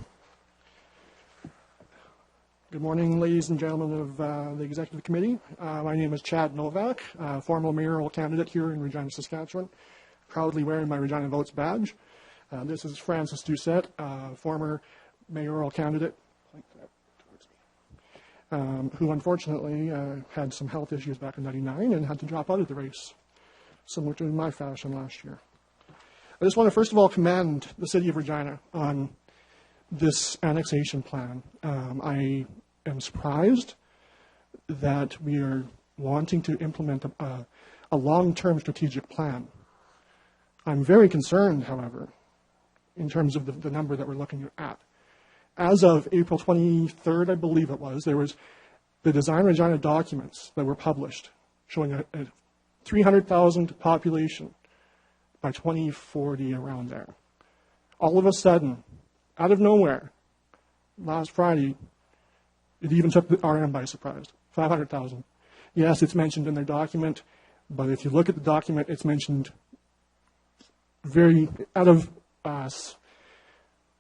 Good morning, ladies and gentlemen of the Executive Committee. My name is Chad Novak, former mayoral candidate here in Regina, Saskatchewan, proudly wearing my Regina Votes badge. This is Francis Doucette, former mayoral candidate, who unfortunately had some health issues back in '99 and had to drop out of the race, similar to my fashion last year. I just want to first of all commend the City of Regina on this annexation plan. I am surprised that we are wanting to implement a long-term strategic plan. I'm very concerned, however, in terms of the number that we're looking at. as of April 23rd, I believe it was, there was the Design Regina documents that were published showing a 300,000 population by 2040, around there. All of a sudden, out of nowhere, last Friday, it even took the RM by surprise, 500,000. Yes, it's mentioned in their document, but if you look at the document, it's mentioned very, out of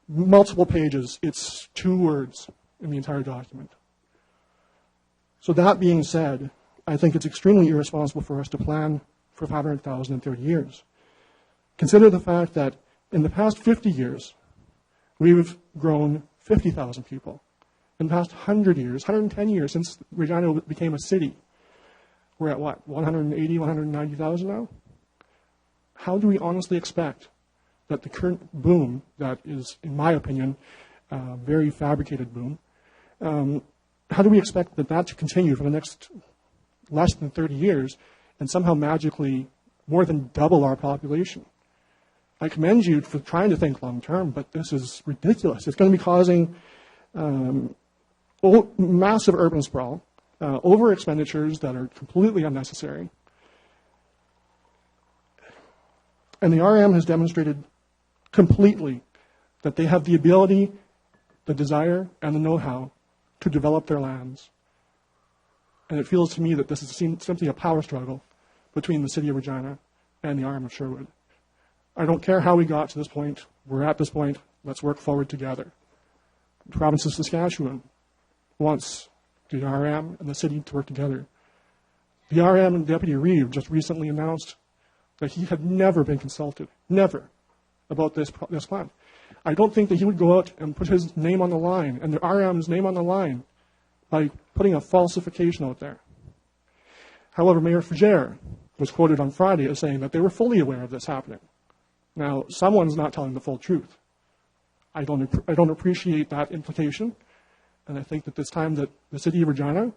multiple pages, it's 2 words in the entire document. So that being said, I think it's extremely irresponsible for us to plan for 500,000 in 30 years. Consider the fact that in the past 50 years, we've grown 50,000 people. In the past 100 years, 110 years since Regina became a city, we're at what, 180, 190,000 now? How do we honestly expect that the current boom, that is, in my opinion, a very fabricated boom, how do we expect that to continue for the next less than 30 years and somehow magically more than double our population? I commend you for trying to think long term, but this is ridiculous. It's going to be causing massive urban sprawl, over expenditures that are completely unnecessary. And the RM has demonstrated completely that they have the ability, the desire, and the know-how to develop their lands. And it feels to me that this is simply a power struggle between the City of Regina and the RM of Sherwood. I don't care how we got to this point. We're at this point. Let's work forward together. The province of Saskatchewan wants the RM and the city to work together. The RM and Deputy Reeve just recently announced that he had never been consulted, never, about this plan. I don't think that he would go out and put his name on the line and the RM's name on the line by putting a falsification out there. However, Mayor Fougere was quoted on Friday as saying that they were fully aware of this happening. Now, someone's not telling the full truth. I don't appreciate that implication, and I think that it's time that the City of Regina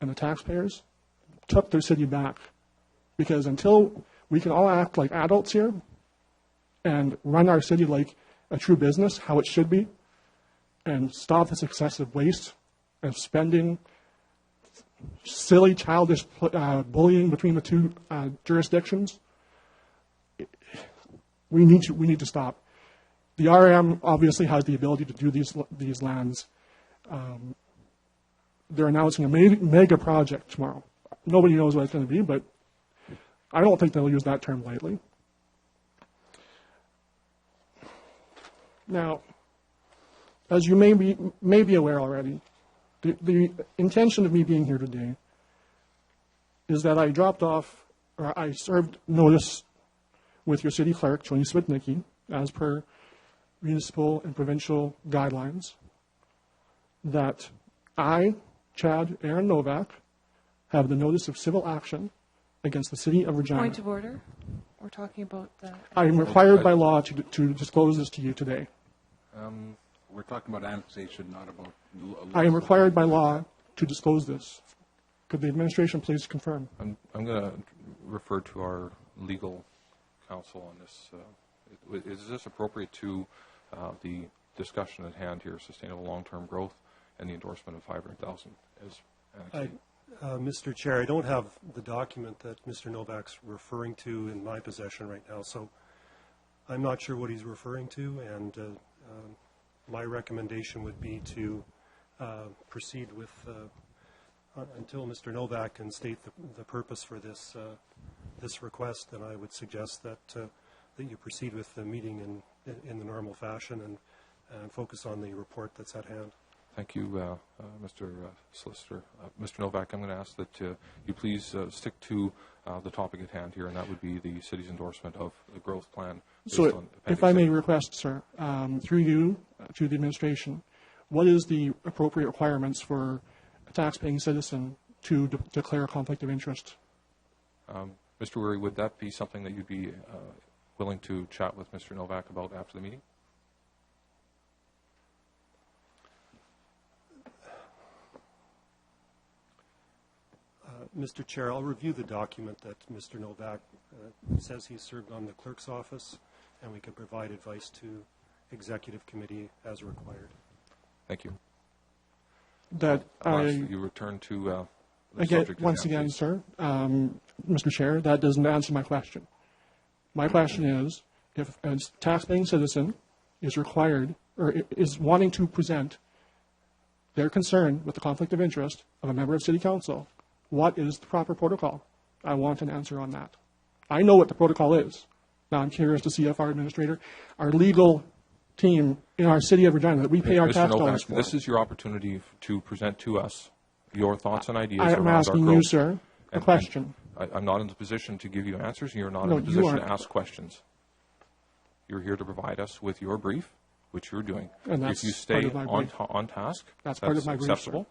and the taxpayers took their city back, because until we can all act like adults here and run our city like a true business, how it should be, and stop this excessive waste of spending, silly, childish bullying between the two jurisdictions, we need to stop. The RM obviously has the ability to do these lands. They're announcing a mega project tomorrow. Nobody knows what it's going to be, but I don't think they'll use that term lightly. Now, as you may be aware already, the intention of me being here today is that I dropped off, or I served notice with your city clerk, Joni Switnicki, as per municipal and provincial guidelines, that I, Chad Aaron Novak, have the notice of civil action against the City of Regina. Point of order. We're talking about that. I am required by law to disclose this to you today. We're talking about annexation, not about... I am required by law to disclose this. Could the administration please confirm? I'm going to refer to our legal counsel on this. Is this appropriate to the discussion at hand here, sustainable long-term growth and the endorsement of 500,000 as annexation? Mr. Chair, I don't have the document that Mr. Novak's referring to in my possession right now, so I'm not sure what he's referring to, and my recommendation would be to proceed with, until Mr. Novak can state the purpose for this request, then I would suggest that you proceed with the meeting in the normal fashion and focus on the report that's at hand. Thank you, Mr. Solicitor. Mr. Novak, I'm going to ask that you please stick to the topic at hand here, and that would be the city's endorsement of the growth plan. So if I may request, sir, through you to the administration, what is the appropriate requirements for a tax-paying citizen to declare a conflict of interest? Mr. Weary, would that be something that you'd be willing to chat with Mr. Novak about after the meeting? Mr. Chair, I'll review the document that Mr. Novak says he's served on the clerk's office, and we can provide advice to Executive Committee as required. Thank you. That You return to the again, subject. once again, sir, Mr. Chair, that doesn't answer my question. My question is, if a taxpaying citizen is required or is wanting to present their concern with the conflict of interest of a member of City Council, what is the proper protocol? I want an answer on that. I know what the protocol is. Now I'm curious to see if our administrator, our legal team in our City of Regina that we pay our tax dollars for. This is your opportunity to present to us your thoughts and ideas I'm around our asking growth. you, sir, a question. I'm not in the position to give you answers, and you're not No, in the you position to aren't. ask questions. You're here to provide us with your brief, which you're doing. And that's if you part stay of my brief. on task, That's part of my brief, sir. acceptable.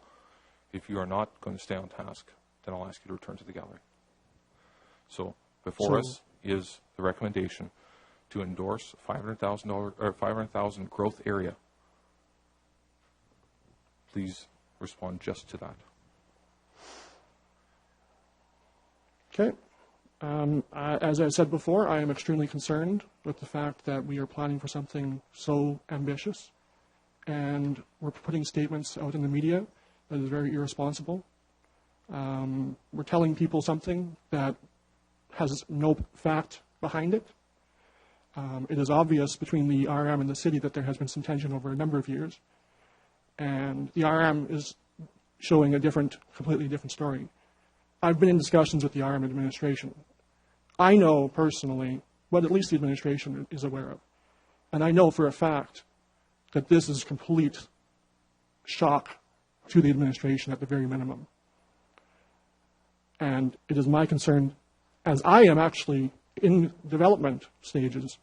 If you are not going to stay on task, then I'll ask you to return to the gallery. So before us is the recommendation to endorse $500,000 or $500,000 growth area. Please respond just to that. Okay. As I said before, I am extremely concerned with the fact that we are planning for something so ambitious, and we're putting statements out in the media that is very irresponsible. We're telling people something that has no fact behind it. It is obvious between the RM and the city that there has been some tension over a number of years, and the RM is showing a completely different story. I've been in discussions with the RM administration. I know personally what at least the administration is aware of. And I know for a fact that this is complete shock to the administration at the very minimum. And it is my concern, as I am actually in development stages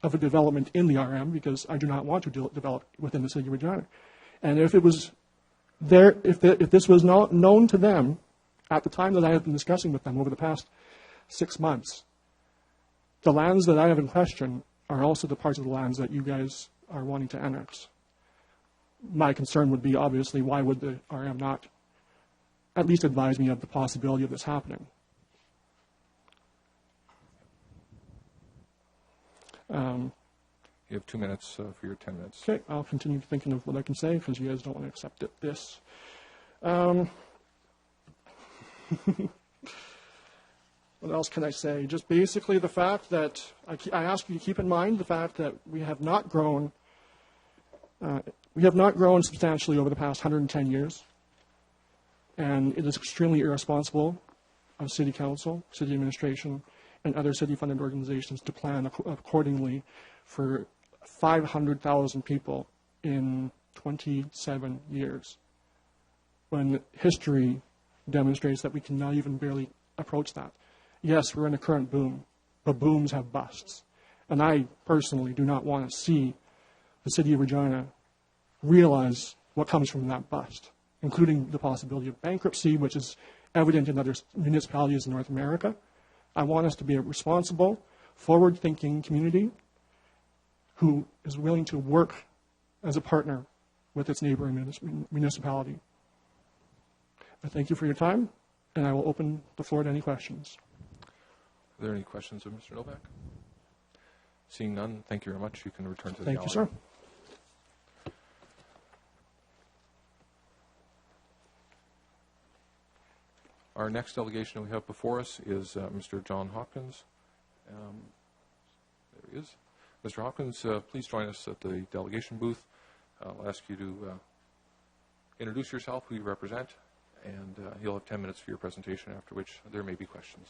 of a development in the RM, because I do not want to develop within the city of Regina. And if it was there, if this was not known to them at the time that I have been discussing with them over the past 6 months, the lands that I have in question are also the parts of the lands that you guys are wanting to annex. My concern would be, obviously, why would the RM not at least advise me of the possibility of this happening? You have 2 minutes for your 10 minutes. Okay, I'll continue thinking of what I can say because you guys don't want to accept this. What else can I say? Just basically the fact that I ask you to keep in mind the fact that we have not grown. We have not grown substantially over the past 110 years, and it is extremely irresponsible of City Council, City Administration, and other city-funded organizations to plan accordingly for 500,000 people in 27 years, when history demonstrates that we cannot even barely approach that. Yes, we're in a current boom, but booms have busts. And I personally do not want to see the city of Regina realize what comes from that bust, including the possibility of bankruptcy, which is evident in other municipalities in North America. I want us to be a responsible, forward-thinking community who is willing to work as a partner with its neighboring municipality. I thank you for your time, and I will open the floor to any questions. Are there any questions of Mr. Novak? Seeing none, thank you very much. You can return to the Thank gallery. you, sir. Our next delegation we have before us is Mr. John Hopkins. There he is. Mr. Hopkins, please join us at the delegation booth. I'll ask you to introduce yourself, who you represent, and you'll have 10 minutes for your presentation, after which there may be questions.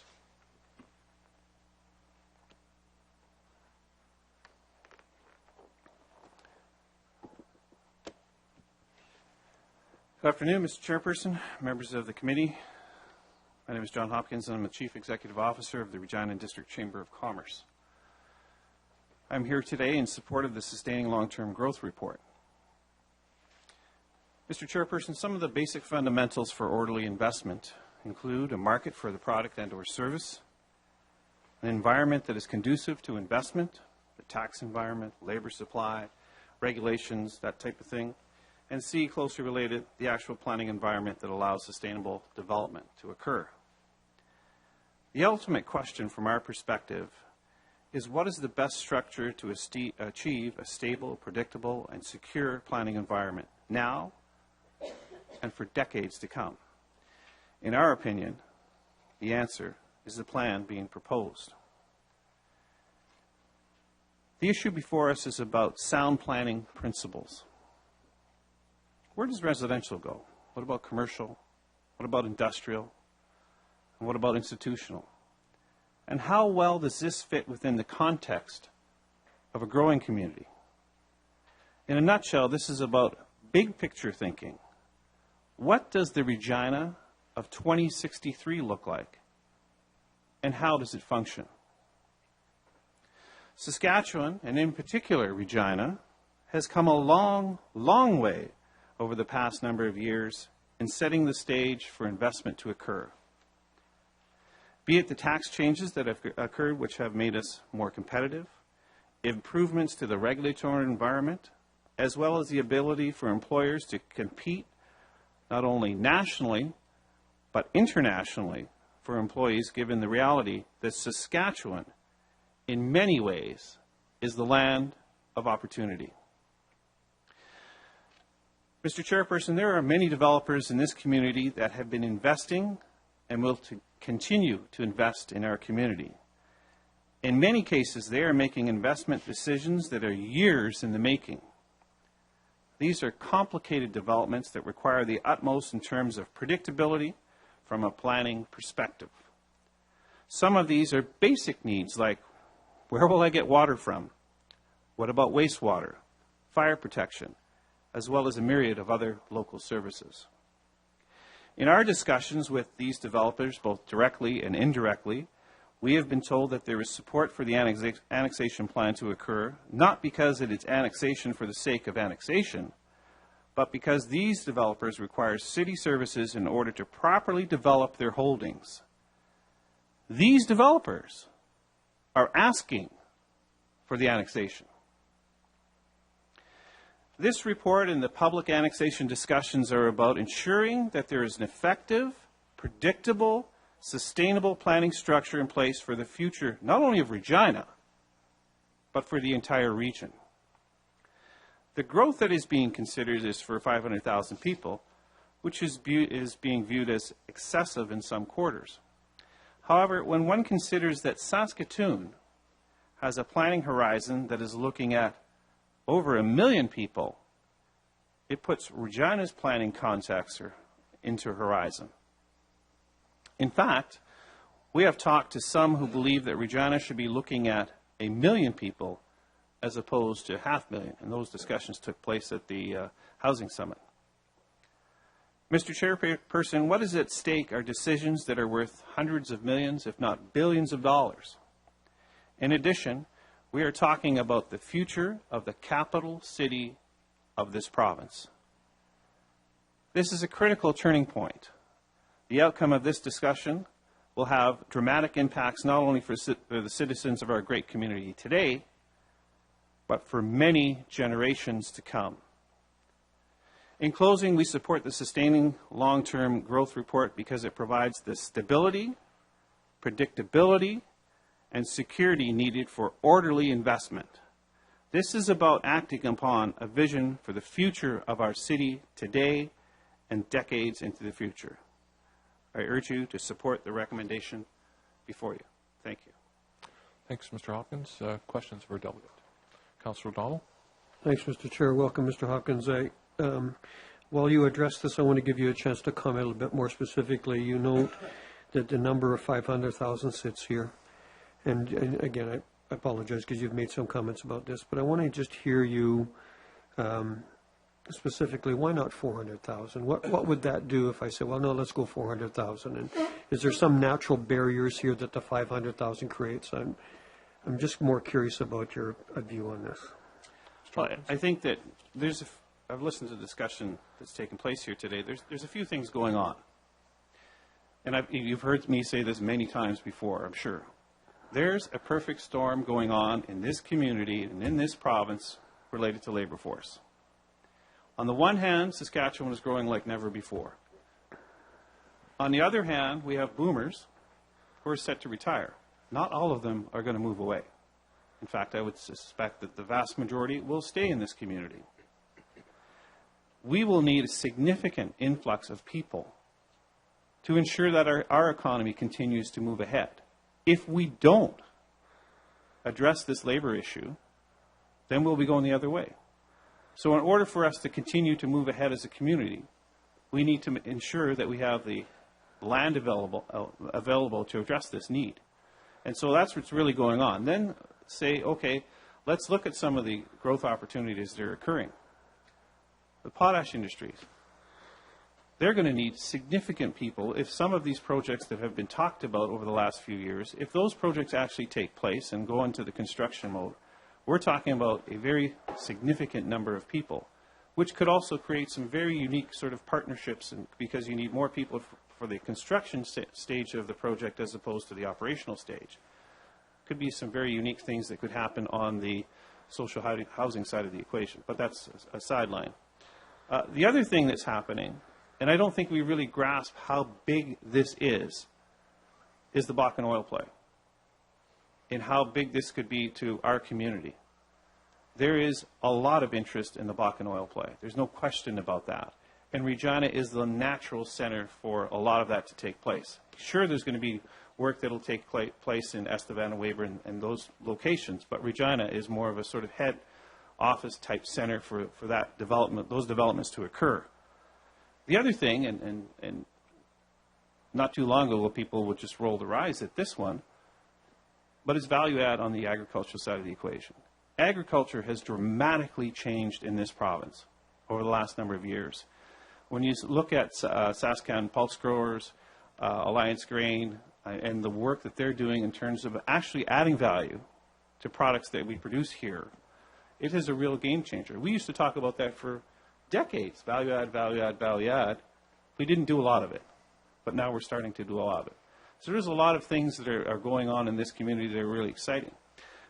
Good afternoon, Mr. Chairperson, members of the committee. My name is John Hopkins, and I'm the Chief Executive Officer of the Regina District Chamber of Commerce. I'm here today in support of the Sustaining Long-Term Growth Report. Mr. Chairperson, some of the basic fundamentals for orderly investment include a market for the product and/or service, an environment that is conducive to investment, the tax environment, labor supply, regulations, that type of thing, and C, closely related, the actual planning environment that allows sustainable development to occur. The ultimate question from our perspective is what is the best structure to achieve a stable, predictable, and secure planning environment now and for decades to come? In our opinion, the answer is the plan being proposed. The issue before us is about sound planning principles. Where does residential go? What about commercial? What about industrial? And what about institutional? And how well does this fit within the context of a growing community? In a nutshell, this is about big picture thinking. What does the Regina of 2063 look like? And how does it function? Saskatchewan, and in particular Regina, has come a long, long way over the past number of years in setting the stage for investment to occur. Be it the tax changes that have occurred, which have made us more competitive, improvements to the regulatory environment, as well as the ability for employers to compete not only nationally, but internationally for employees, given the reality that Saskatchewan, in many ways, is the land of opportunity. Mr. Chairperson, there are many developers in this community that have been investing and will continue to invest in our community. In many cases, they are making investment decisions that are years in the making. These are complicated developments that require the utmost in terms of predictability from a planning perspective. Some of these are basic needs like, where will I get water from? What about wastewater, fire protection, as well as a myriad of other local services? In our discussions with these developers, both directly and indirectly, we have been told that there is support for the annexation plan to occur, not because it is annexation for the sake of annexation, but because these developers require city services in order to properly develop their holdings. These developers are asking for the annexation. This report and the public annexation discussions are about ensuring that there is an effective, predictable, sustainable planning structure in place for the future, not only of Regina, but for the entire region. The growth that is being considered is for 500,000 people, which is being viewed as excessive in some quarters. However, when one considers that Saskatoon has a planning horizon that is looking at over 1 million people, it puts Regina's planning context into horizon. In fact, we have talked to some who believe that Regina should be looking at 1 million people as opposed to 500,000, and those discussions took place at the Housing Summit. Mr. Chairperson, what is at stake are decisions that are worth hundreds of millions, if not billions of dollars. In addition, we are talking about the future of the capital city of this province. This is a critical turning point. The outcome of this discussion will have dramatic impacts not only for the citizens of our great community today, but for many generations to come. In closing, we support the Sustaining Long-Term Growth Report because it provides the stability, predictability, and security needed for orderly investment. This is about acting upon a vision for the future of our city today and decades into the future. I urge you to support the recommendation before you. Thank you. Thanks, Mr. Hopkins. Questions for a delegate? Councillor O'Donnell. Thanks, Mr. Chair. Welcome, Mr. Hopkins. While you address this, I want to give you a chance to comment a little bit more specifically. You note that the number of 500,000 sits here. And again, I apologize because you've made some comments about this, but I want to just hear you specifically, why not 400,000? What would that do if I said, well, no, let's go 400,000? And is there some natural barriers here that the 500,000 creates? I'm just more curious about your view on this. Well, I think that I've listened to the discussion that's taken place here today. There's a few things going on. And you've heard me say this many times before, I'm sure. There's a perfect storm going on in this community and in this province related to labor force. On the one hand, Saskatchewan is growing like never before. On the other hand, we have boomers who are set to retire. Not all of them are going to move away. In fact, I would suspect that the vast majority will stay in this community. we will need a significant influx of people to ensure that our economy continues to move ahead. If we don't address this labor issue, then we'll be going the other way. So in order for us to continue to move ahead as a community, we need to ensure that we have the land available to address this need. And so that's what's really going on. Then say, okay, let's look at some of the growth opportunities that are occurring. The potash industries, they're going to need significant people if some of these projects that have been talked about over the last few years, if those projects actually take place and go into the construction mode, we're talking about a very significant number of people, which could also create some very unique sort of partnerships, and because you need more people for the construction stage of the project as opposed to the operational stage. Could be some very unique things that could happen on the social housing side of the equation, but that's a sideline. The other thing that's happening, and I don't think we really grasp how big this is the Bakken oil play and how big this could be to our community. There is a lot of interest in the Bakken oil play. There's no question about that. And Regina is the natural center for a lot of that to take place. Sure, there's going to be work that will take place in Estevan and Weyburn and those locations, but Regina is more of a sort of head office type center for that development, those developments to occur. The other thing, and not too long ago people would just roll their eyes at this one, but it's value add on the agricultural side of the equation. Agriculture has dramatically changed in this province over the last number of years. When you look at Saskatoon Pulse Growers, Alliance Grain, and the work that they're doing in terms of actually adding value to products that we produce here, it is a real game changer. We used to talk about that for decades, value add, value add, value add. We didn't do a lot of it, but now we're starting to do a lot of it. So there's a lot of things that are going on in this community that are really exciting.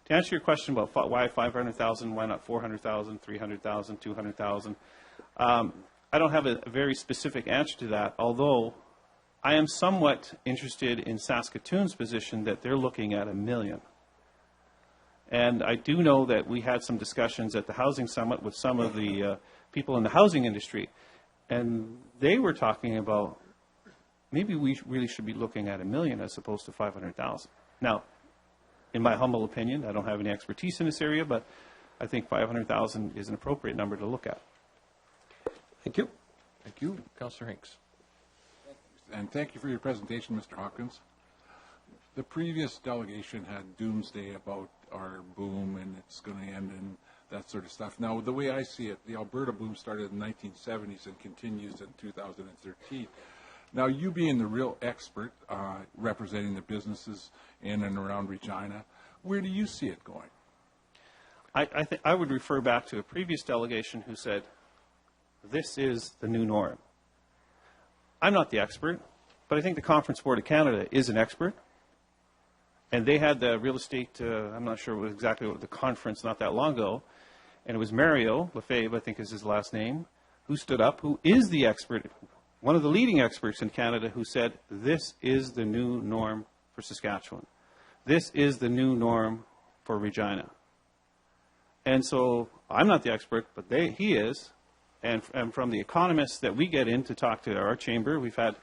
To answer your question about why 500,000, why not 400,000, 300,000, 200,000, I don't have a very specific answer to that, although I am somewhat interested in Saskatoon's position that they're looking at 1 million. And I do know that we had some discussions at the Housing Summit with some of the people in the housing industry, and they were talking about maybe we really should be looking at 1 million as opposed to 500,000. Now, in my humble opinion, I don't have any expertise in this area, but I think 500,000 is an appropriate number to look at. Thank you. Thank you. Councillor Hinks. And thank you for your presentation, Mr. Hopkins. The previous delegation had doomsday about our boom and it's going to end and that sort of stuff. Now, the way I see it, the Alberta boom started in the 1970s and continues in 2013. Now, you being the real expert representing the businesses in and around Regina, where do you see it going? I think I would refer back to a previous delegation who said, this is the new norm. I'm not the expert, but I think the Conference Board of Canada is an expert. And they had the real estate, I'm not sure exactly what the conference not that long ago, and it was Mario Lefebvre, I think is his last name, who stood up, who is the expert, one of the leading experts in Canada, who said, this is the new norm for Saskatchewan. This is the new norm for Regina. And so I'm not the expert, but he is. And from the economists that we get in to talk to our chamber, we've had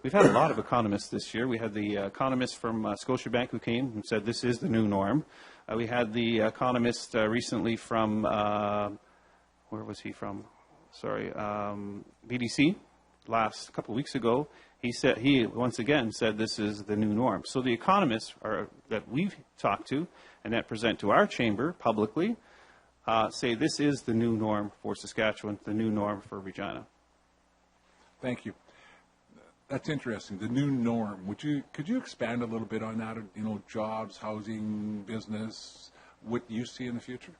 a lot of economists this year. We had the economist from Scotiabank who came and said this is the new norm. We had the economist recently from, where was he from? Sorry, BDC. Last couple of weeks ago, he once again said this is the new norm. So the economists that we've talked to and that present to our chamber publicly say this is the new norm for Saskatchewan, the new norm for Regina. Thank you. That's interesting. The new norm. Could you expand a little bit on that? You know, jobs, housing, business. What you see in the future?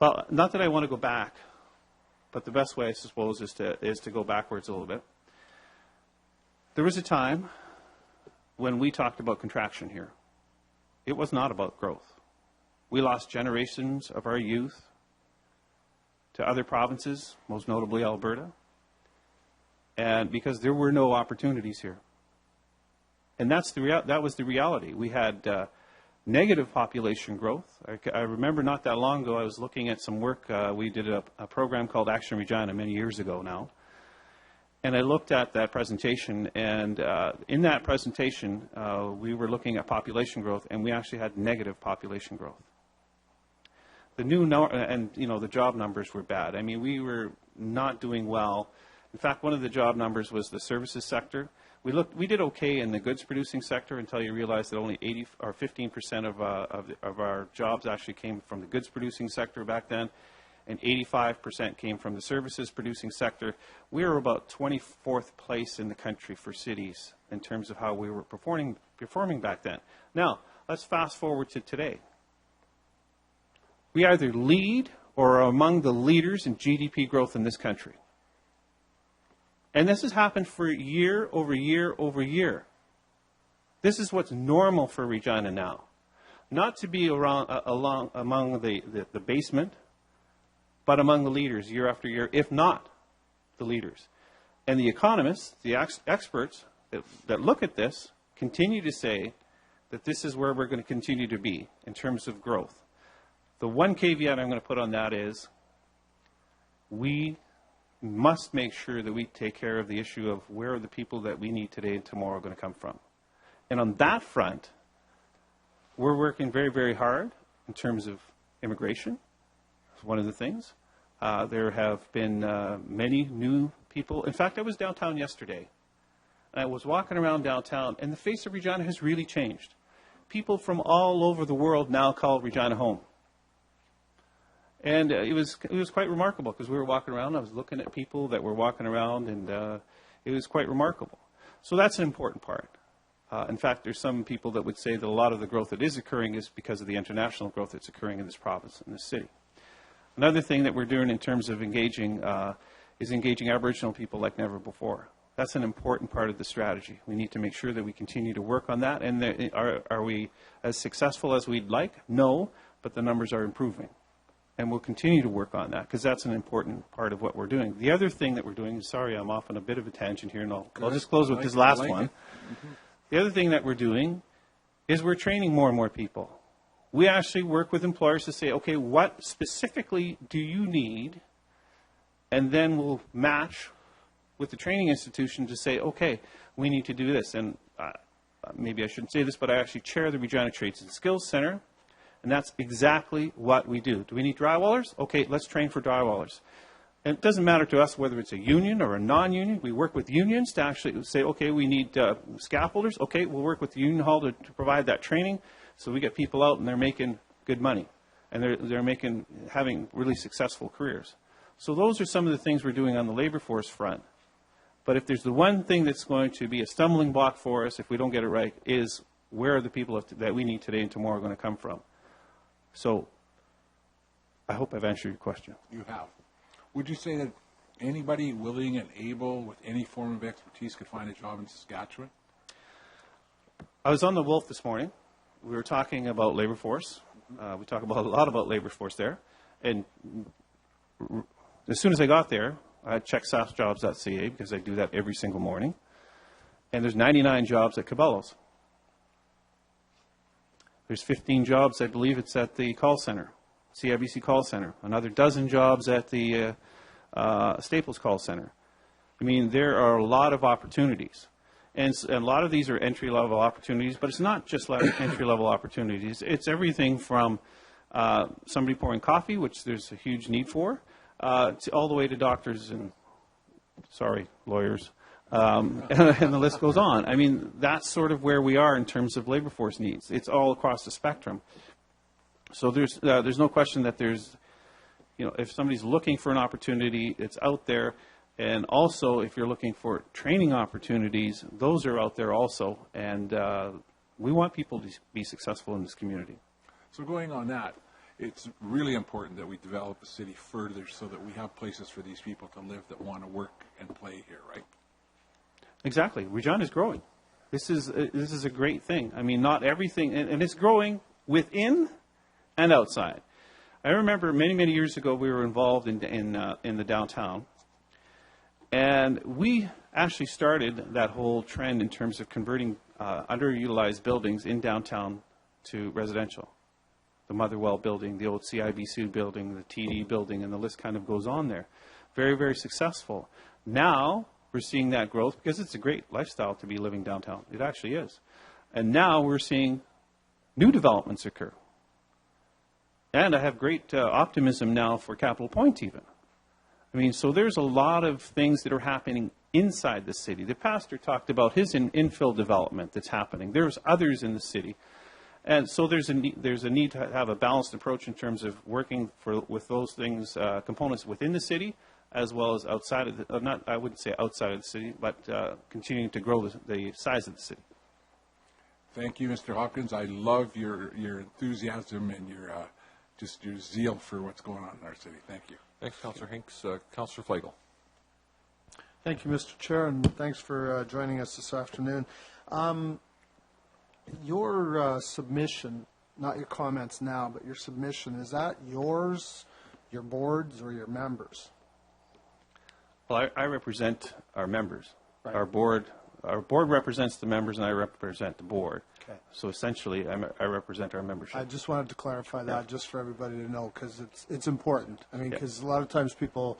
Well, not that I want to go back, but the best way, I suppose, is to go backwards a little bit. There was a time when we talked about contraction here. It was not about growth. We lost generations of our youth to other provinces, most notably Alberta, and because there were no opportunities here. And that was the reality. We had negative population growth. I remember not that long ago I was looking at some work. We did a program called Action Regina many years ago now. And I looked at that presentation, and in that presentation, we were looking at population growth, and we actually had negative population growth. The the job numbers were bad. I mean, we were not doing well. In fact, one of the job numbers was the services sector. We did okay in the goods producing sector until you realize that only 15% of our jobs actually came from the goods producing sector back then, and 85% came from the services producing sector. We were about 24th place in the country for cities in terms of how we were performing back then. Now, let's fast forward to today. We either lead or are among the leaders in GDP growth in this country. And this has happened for year over year over year. This is what's normal for Regina now. Not to be among the basement, but among the leaders year after year, if not the leaders. And the economists, the experts that look at this, continue to say that this is where we're going to continue to be in terms of growth. The one caveat I'm going to put on that is we must make sure that we take care of the issue of where are the people that we need today and tomorrow are going to come from. And on that front, we're working very, very hard in terms of immigration. It's one of the things. There have been many new people. In fact, I was downtown yesterday. I was walking around downtown, and the face of Regina has really changed. People from all over the world now call Regina home. And it was quite remarkable because we were walking around. I was looking at people that were walking around, and it was quite remarkable. So that's an important part. In fact, there's some people that would say that a lot of the growth that is occurring is because of the international growth that's occurring in this province, in this city. Another thing that we're doing in terms of engaging is engaging Aboriginal people like never before. That's an important part of the strategy. We need to make sure that we continue to work on that. And are we as successful as we'd like? No, but the numbers are improving. And we'll continue to work on that because that's an important part of what we're doing. The other thing that we're doing, sorry, I'm off on a bit of a tangent here, and I'll just close with this last one. Mm-hmm. The other thing that we're doing is we're training more and more people. We actually work with employers to say, okay, what specifically do you need? And then we'll match with the training institution to say, okay, we need to do this. And maybe I shouldn't say this, but I actually chair the Regina Trades and Skills Center. And that's exactly what we do. Do we need drywallers? Okay, let's train for drywallers. And it doesn't matter to us whether it's a union or a non-union. We work with unions to actually say, okay, we need scaffolders. Okay, we'll work with the union hall to provide that training. So we get people out and they're making good money. And they're having really successful careers. So those are some of the things we're doing on the labor force front. But if there's the one thing that's going to be a stumbling block for us if we don't get it right is where are the people that we need today and tomorrow going to come from? So I hope I've answered your question. You have. Would you say that anybody willing and able with any form of expertise could find a job in Saskatchewan? I was on the Wolf this morning. We were talking about labor force. We talk a lot about labor force there. And as soon as I got there, I checked saskjobs.ca because I do that every single morning. And there's 99 jobs at Cabela's. There's 15 jobs, I believe it's at the call center, CIBC call center. Another dozen jobs at the Staples call center. I mean, there are a lot of opportunities. And a lot of these are entry-level opportunities, but it's not just like entry-level opportunities. It's everything from somebody pouring coffee, which there's a huge need for, to all the way to doctors and, lawyers. And the list goes on. I mean, that's sort of where we are in terms of labor force needs. It's all across the spectrum. So there's no question that there's, if somebody's looking for an opportunity, it's out there. And also, if you're looking for training opportunities, those are out there also. And we want people to be successful in this community. So going on that, it's really important that we develop the city further so that we have places for these people to live that want to work and play here, right? Exactly. Regina is growing. This is a great thing. I mean, not everything, and it's growing within and outside. I remember many, many years ago we were involved in the downtown, and we actually started that whole trend in terms of converting underutilized buildings in downtown to residential. The Motherwell building, the old CIBC building, the TD building, and the list kind of goes on there. Very, very successful. Now we're seeing that growth because it's a great lifestyle to be living downtown. It actually is. And now we're seeing new developments occur. And I have great optimism now for Capitol Point even. I mean, so there's a lot of things that are happening inside the city. The pastor talked about his infill development that's happening. There's others in the city. And so there's a need to have a balanced approach in terms of working with those things, components within the city, as well as outside of the, I wouldn't say outside of the city, but continuing to grow the size of the city. Thank you, Mr. Hopkins. I love your enthusiasm and your zeal for what's going on in our city. Thank you. Thanks, Councillor Hinks. Councillor Flagel. Thank you, Mr. Chair, and thanks for joining us this afternoon. Your submission, not your comments now, but your submission, is that yours, your board's, or your members? Well, I represent our members. Right. Our board represents the members, and I represent the board. Okay. So essentially, I represent our membership. I just wanted to clarify that just for everybody to know, because it's important. I mean, because a lot of times people,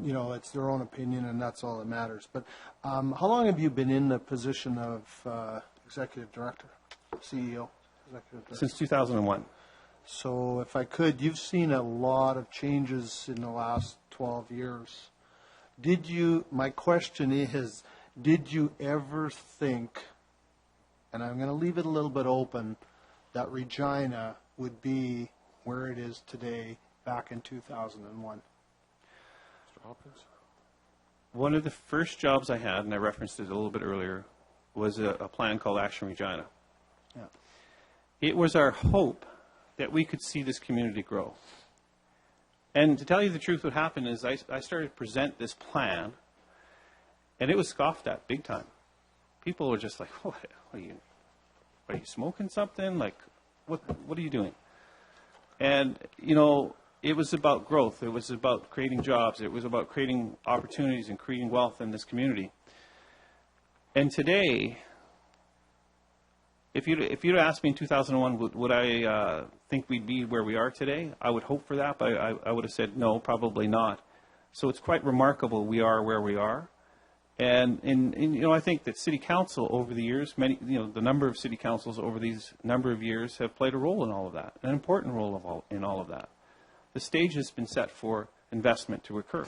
you know, it's their own opinion, and that's all that matters. But how long have you been in the position of executive director, CEO? Executive director? Since 2001. So if I could, you've seen a lot of changes in the last 12 years. My question is, did you ever think, and I'm going to leave it a little bit open, that Regina would be where it is today back in 2001? Mr. Hopkins? One of the first jobs I had, and I referenced it a little bit earlier, was a plan called Action Regina. Yeah. It was our hope that we could see this community grow. And to tell you the truth, what happened is I started to present this plan, and it was scoffed at big time. People were just like, what are you smoking something? Like, what are you doing? And, you know, it was about growth. It was about creating jobs. It was about creating opportunities and creating wealth in this community. And today, if you'd asked me in 2001, would I think we'd be where we are today? I would hope for that, but I would have said no, probably not. So it's quite remarkable we are where we are. And you know, I think that City Council over the years, the number of City Councils over these number of years have played a role in all of that, an important role in all of that. The stage has been set for investment to occur,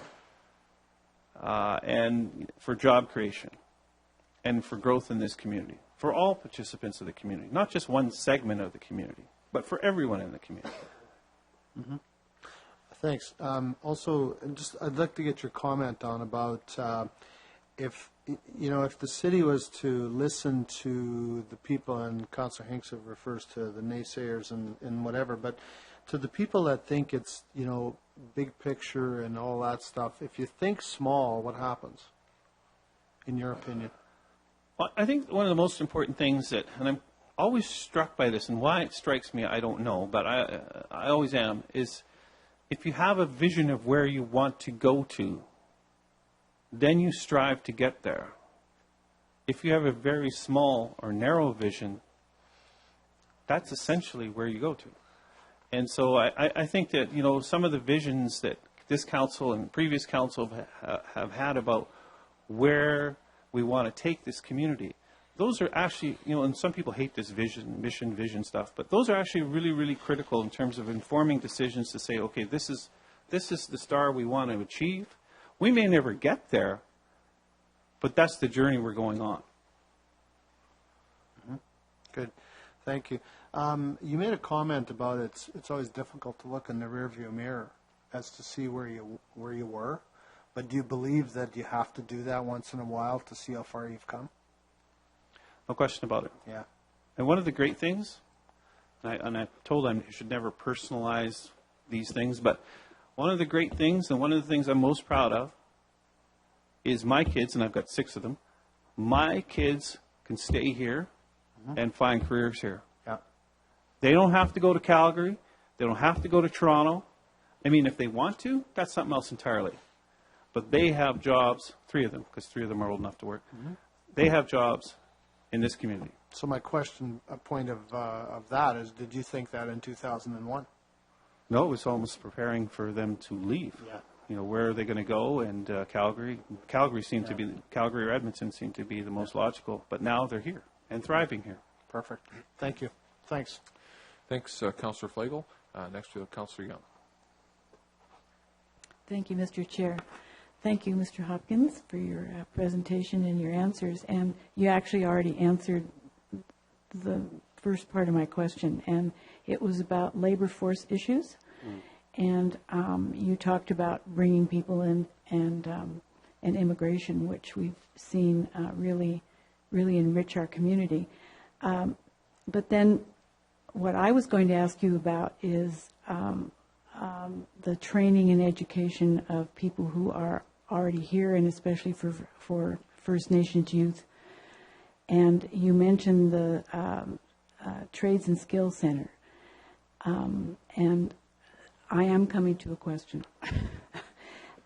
and for job creation, and for growth in this community, for all participants of the community, not just one segment of the community, but for everyone in the community. Mm-hmm. Thanks. Also, I'd like to get your comment on about if the city was to listen to the people, and Councillor Hinks refers to the naysayers and whatever, but to the people that think it's, big picture and all that stuff, if you think small, what happens, in your opinion? Well, I think one of the most important things and I'm always struck by this, and why it strikes me, I don't know, but I always am, is if you have a vision of where you want to go to, then you strive to get there. If you have a very small or narrow vision, that's essentially where you go to. And so I think that, some of the visions that this council and previous council have had about where we want to take this community, those are actually, and some people hate this vision stuff, but those are actually really, really critical in terms of informing decisions to say, okay, this is the star we want to achieve. We may never get there, but that's the journey we're going on. Mm-hmm. Good. Thank you. You made a comment about it's always difficult to look in the rearview mirror as to see where you were, but do you believe that you have to do that once in a while to see how far you've come? No question about it. Yeah. And one of the great things, and I told them you should never personalize these things, but one of the great things and one of the things I'm most proud of is my kids, and I've got 6 of them, my kids can stay here and find careers here. Yeah. They don't have to go to Calgary. They don't have to go to Toronto. I mean, if they want to, that's something else entirely. But they have jobs, 3 of them, because 3 of them are old enough to work. Mm-hmm. They have jobs in this community. So my question, a point of that is, did you think that in 2001? No, it was almost preparing for them to leave. Yeah. You know, where are they going to go? And Calgary seemed to be, Calgary or Edmonton seemed to be the most logical, but now they're here and thriving here. Perfect. Thank you. Thanks. Thanks, Councillor Flagel. Next, we have Councillor Young. Thank you, Mr. Chair. Thank you, Mr. Hopkins, for your presentation and your answers. And you actually already answered the first part of my question, and it was about labor force issues. And you talked about bringing people in and immigration, which we've seen really enrich our community. But then what I was going to ask you about is the training and education of people who are already here, and especially for First Nations youth. And you mentioned the Trades and Skills Center. And I am coming to a question.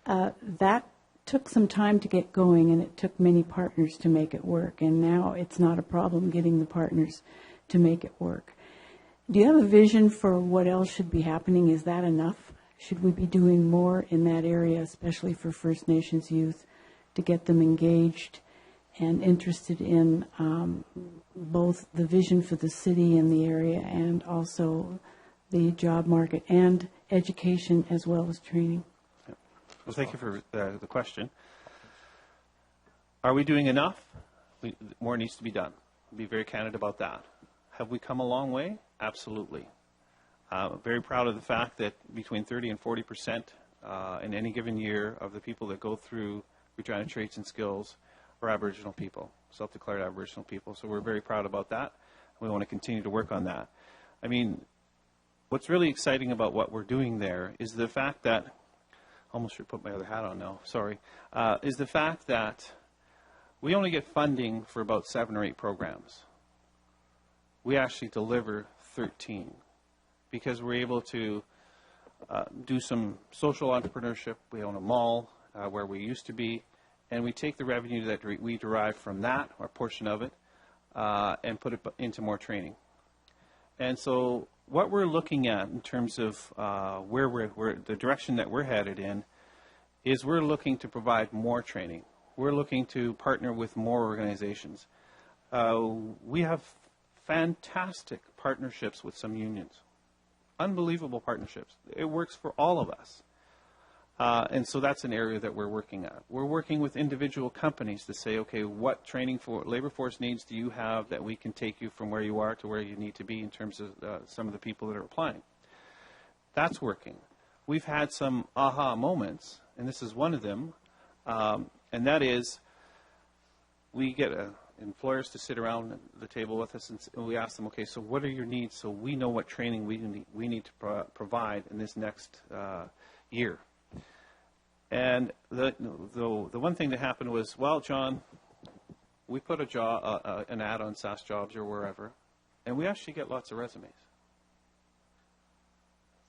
That took some time to get going, and it took many partners to make it work. And now it's not a problem getting the partners to make it work. Do you have a vision for what else should be happening? Is that enough? Should we be doing more in that area, especially for First Nations youth, to get them engaged and interested in both the vision for the city and the area, and also the job market and education as well as training? Well, thank you for the question. Are we doing enough? More needs to be done. I'll be very candid about that. Have we come a long way? Absolutely. Very proud of the fact that between 30 and 40% in any given year of the people that go through Regina Trades and Skills are Aboriginal people, self-declared Aboriginal people. So we're very proud about that. We want to continue to work on that. I mean, what's really exciting about what we're doing there is the fact that, almost should put my other hat on now, sorry, is the fact that we only get funding for about 7 or 8 programs. We actually deliver 13 because we're able to do some social entrepreneurship. We own a mall where we used to be, and we take the revenue that we derive from that, or a portion of it, and put it into more training. And so what we're looking at in terms of where the direction that we're headed in is we're looking to provide more training. We're looking to partner with more organizations. We have fantastic partnerships with some unions. Unbelievable partnerships. It works for all of us. And so that's an area that we're working at. We're working with individual companies to say, okay, what training for labor force needs do you have that we can take you from where you are to where you need to be in terms of some of the people that are applying. That's working. We've had some aha moments, and this is one of them, and that is we get employers to sit around the table with us, and we ask them, okay, so what are your needs so we know what training we need to provide in this next year. And the one thing that happened was, well, John, we put an ad on SAS Jobs or wherever, and we actually get lots of resumes.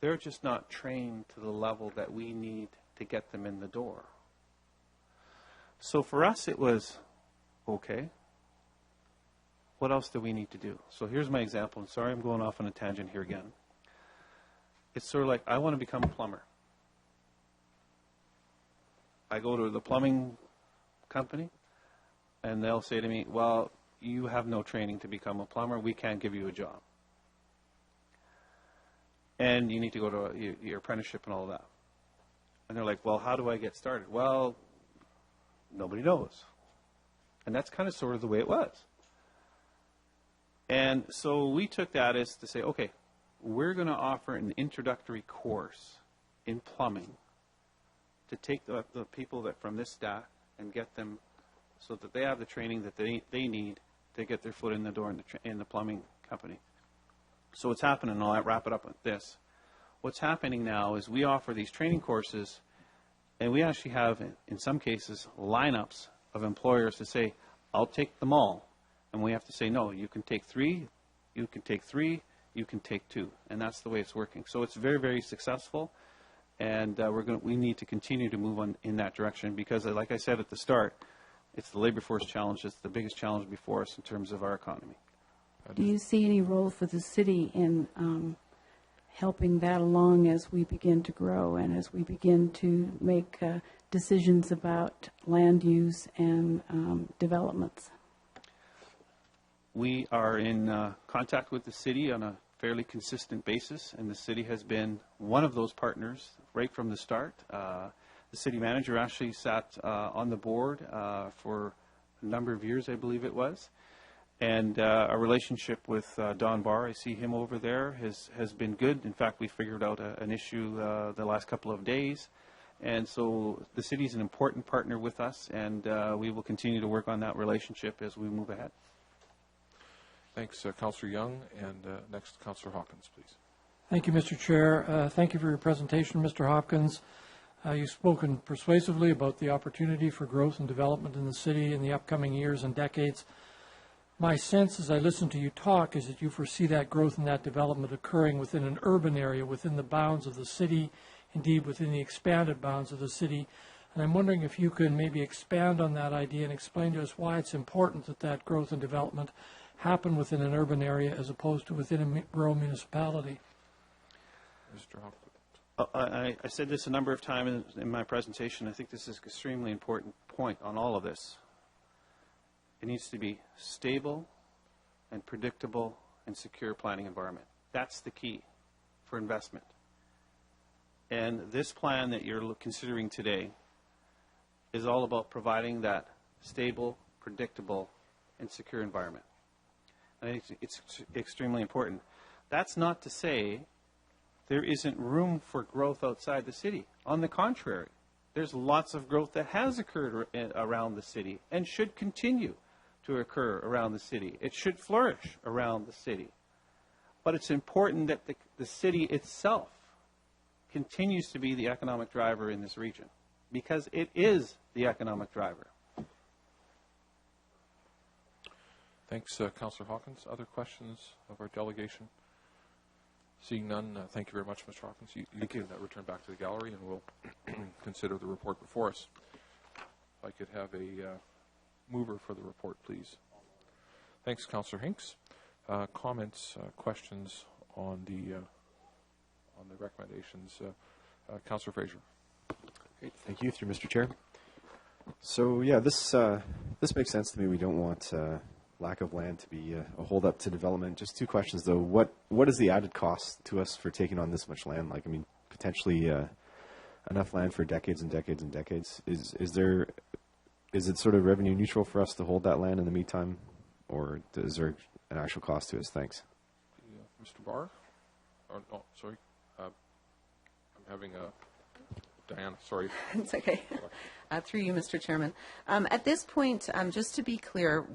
They're just not trained to the level that we need to get them in the door. So for us, it was, okay, what else do we need to do? So here's my example. And sorry, I'm going off on a tangent here again. It's sort of like, I want to become a plumber. I go to the plumbing company, and they'll say to me, well, you have no training to become a plumber. We can't give you a job. And you need to go to your apprenticeship and all that. And they're like, well, how do I get started? Well, nobody knows. And that's kind of sort of the way it was. And so we took that as to say, okay, we're going to offer an introductory course in plumbing to take the people that from this staff and get them so that they have the training that they need to get their foot in the door in the plumbing company. So what's happening, and I'll wrap it up with this. What's happening now is we offer these training courses, and we actually have, in some cases, lineups of employers to say, I'll take them all. And we have to say, no, you can take 3, you can take 3, you can take 2. And that's the way it's working. So it's very, very successful. And we need to continue to move on in that direction because, like I said at the start, It's the labor force challenge that's the biggest challenge before us in terms of our economy. Do you see any role for the city in helping that along as we begin to grow and as we begin to make decisions about land use and developments? We are in contact with the city on a fairly consistent basis, and the city has been one of those partners right from the start. The city manager actually sat on the board for a number of years, I believe it was. And our relationship with Don Barr, I see him over there, has been good. In fact, we figured out an issue the last couple of days. And so the city is an important partner with us, and we will continue to work on that relationship as we move ahead. Thanks, Councillor Young. And next, Councillor Hawkins, please. Thank you, Mr. Chair. Thank you for your presentation, Mr. Hopkins. You've spoken persuasively about the opportunity for growth and development in the city in the upcoming years and decades. My sense as I listen to you talk is that you foresee that growth and that development occurring within an urban area, within the bounds of the city, indeed within the expanded bounds of the city. And I'm wondering if you can maybe expand on that idea and explain to us why it's important that that growth and development happen within an urban area as opposed to within a rural municipality. Mr. Hopkins. I said this a number of times in my presentation. I think this is an extremely important point on all of this. It needs to be stable and predictable and secure planning environment. That's the key for investment. And this plan that you're considering today is all about providing that stable, predictable, and secure environment. I think it's extremely important. That's not to say there isn't room for growth outside the city. On the contrary, there's lots of growth that has occurred around the city and should continue to occur around the city. It should flourish around the city. But it's important that the city itself continues to be the economic driver in this region, because it is the economic driver. Thanks, Councillor Hawkins. Other questions of our delegation? Seeing none, thank you very much, Mr. Hawkins. You can return back to the gallery, and we'll consider the report before us. If I could have a mover for the report, please. Thanks, Councillor Hinks. Comments, questions on the recommendations? Councillor Fraser. Great, thank you, through Mr. Chair. So yeah, this makes sense to me. We don't want lack of land to be a hold-up to development. Just two questions, though. What is the added cost to us for taking on this much land? Like, I mean, potentially enough land for decades and decades and decades. Is it sort of revenue neutral for us to hold that land in the meantime, or is there an actual cost to us? Thanks. Mr. Barr? Or, oh, sorry. I'm having Diana, sorry. It's okay. Through you, Mr. Chairman. At this point, just to be clear,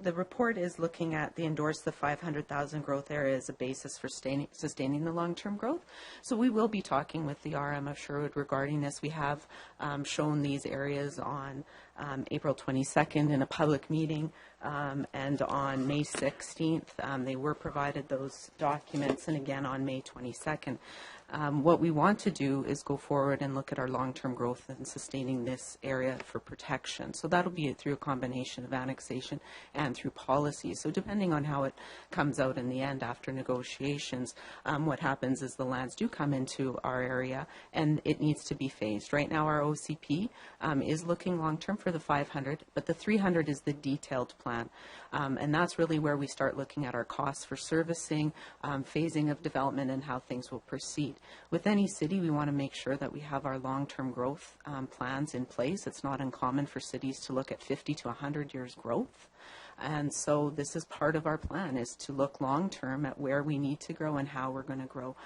the report is looking at the 500,000 growth area as a basis for sustaining the long-term growth. So we will be talking with the RM of Sherwood regarding this. We have shown these areas on April 22nd in a public meeting, and on May 16th they were provided those documents, and again on May 22nd. What we want to do is go forward and look at our long-term growth and sustaining this area for protection. So that'll be through a combination of annexation and through policy. So depending on how it comes out in the end after negotiations, what happens is the lands do come into our area and it needs to be phased. Right now our OCP is looking long-term for the 500, but the 300 is the detailed plan. And that's really where we start looking at our costs for servicing, phasing of development, and how things will proceed. With any city, we want to make sure that we have our long-term growth plans in place. It's not uncommon for cities to look at 50 to 100 years growth. And so this is part of our plan, is to look long-term at where we need to grow and how we're going to grow.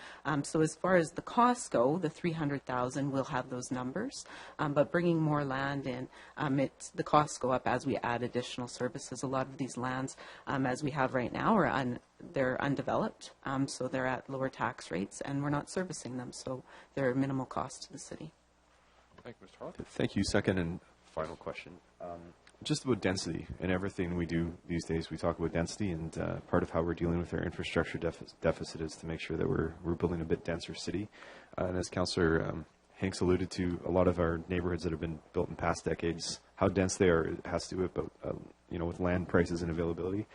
So as far as the costs go, the 300,000 will have those numbers. But bringing more land in, the costs go up as we add additional services. A lot of these lands, as we have right now, they're undeveloped, so they're at lower tax rates, and we're not servicing them, so they're minimal cost to the city. Thank you, Mr. Hawkins. Thank you. Second and final question. Just about density. In everything we do these days, we talk about density, and part of how we're dealing with our infrastructure deficit is to make sure that we're building a bit denser city. And as Councillor Hanks alluded to, a lot of our neighborhoods that have been built in past decades how dense they are. It has to do with, with land prices and availability.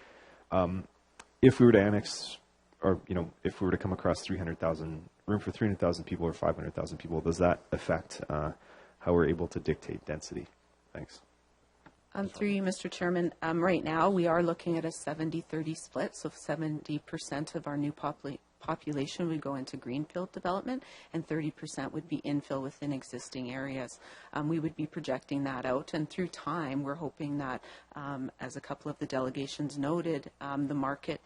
If we were to annex, or, if we were to come across 300,000, room for 300,000 people or 500,000 people, does that affect how we're able to dictate density? Thanks. Through you, Mr. Chairman, right now we are looking at a 70-30 split, so 70% of our new population would go into greenfield development and 30% would be infill within existing areas. We would be projecting that out, and through time we're hoping that, as a couple of the delegations noted, the market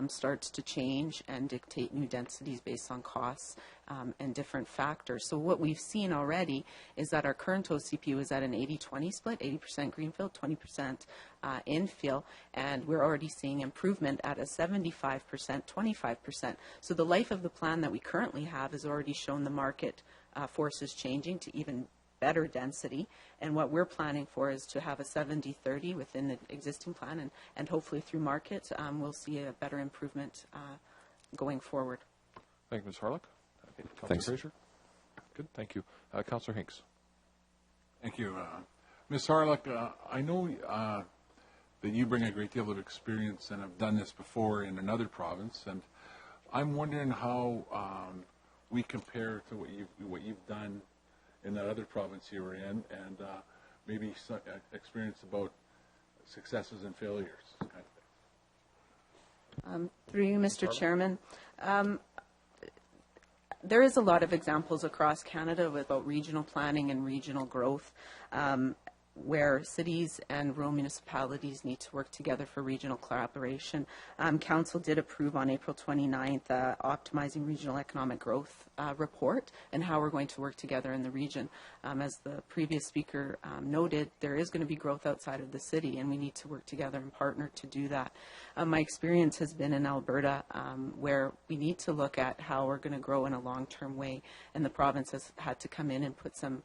starts to change and dictate new densities based on costs and different factors. So what we've seen already is that our current OCP was at an 80-20 split, 80% greenfield, 20% infill, and we're already seeing improvement at a 75%, 25%. So the life of the plan that we currently have has already shown the market forces changing to even better density, and what we're planning for is to have a 70-30 within the existing plan, and hopefully through market we'll see a better improvement going forward. Thank you, Ms. Harlock. Councillor Thanks. Fraser. Good, thank you. Councillor Hinks. Thank you. Ms. Harlock, I know that you bring a great deal of experience and have done this before in another province, and I'm wondering how we compare to what you've done in that other province you were in, and maybe some experience about successes and failures. Kind of thing. Through you, Mr. Chairman. There is a lot of examples across Canada about regional planning and regional growth, where cities and rural municipalities need to work together for regional collaboration. Council did approve on April 29th Optimizing Regional Economic Growth report and how we're going to work together in the region. As the previous speaker noted, there is going to be growth outside of the city, and we need to work together and partner to do that. My experience has been in Alberta, where we need to look at how we're going to grow in a long-term way, and the province has had to come in and put some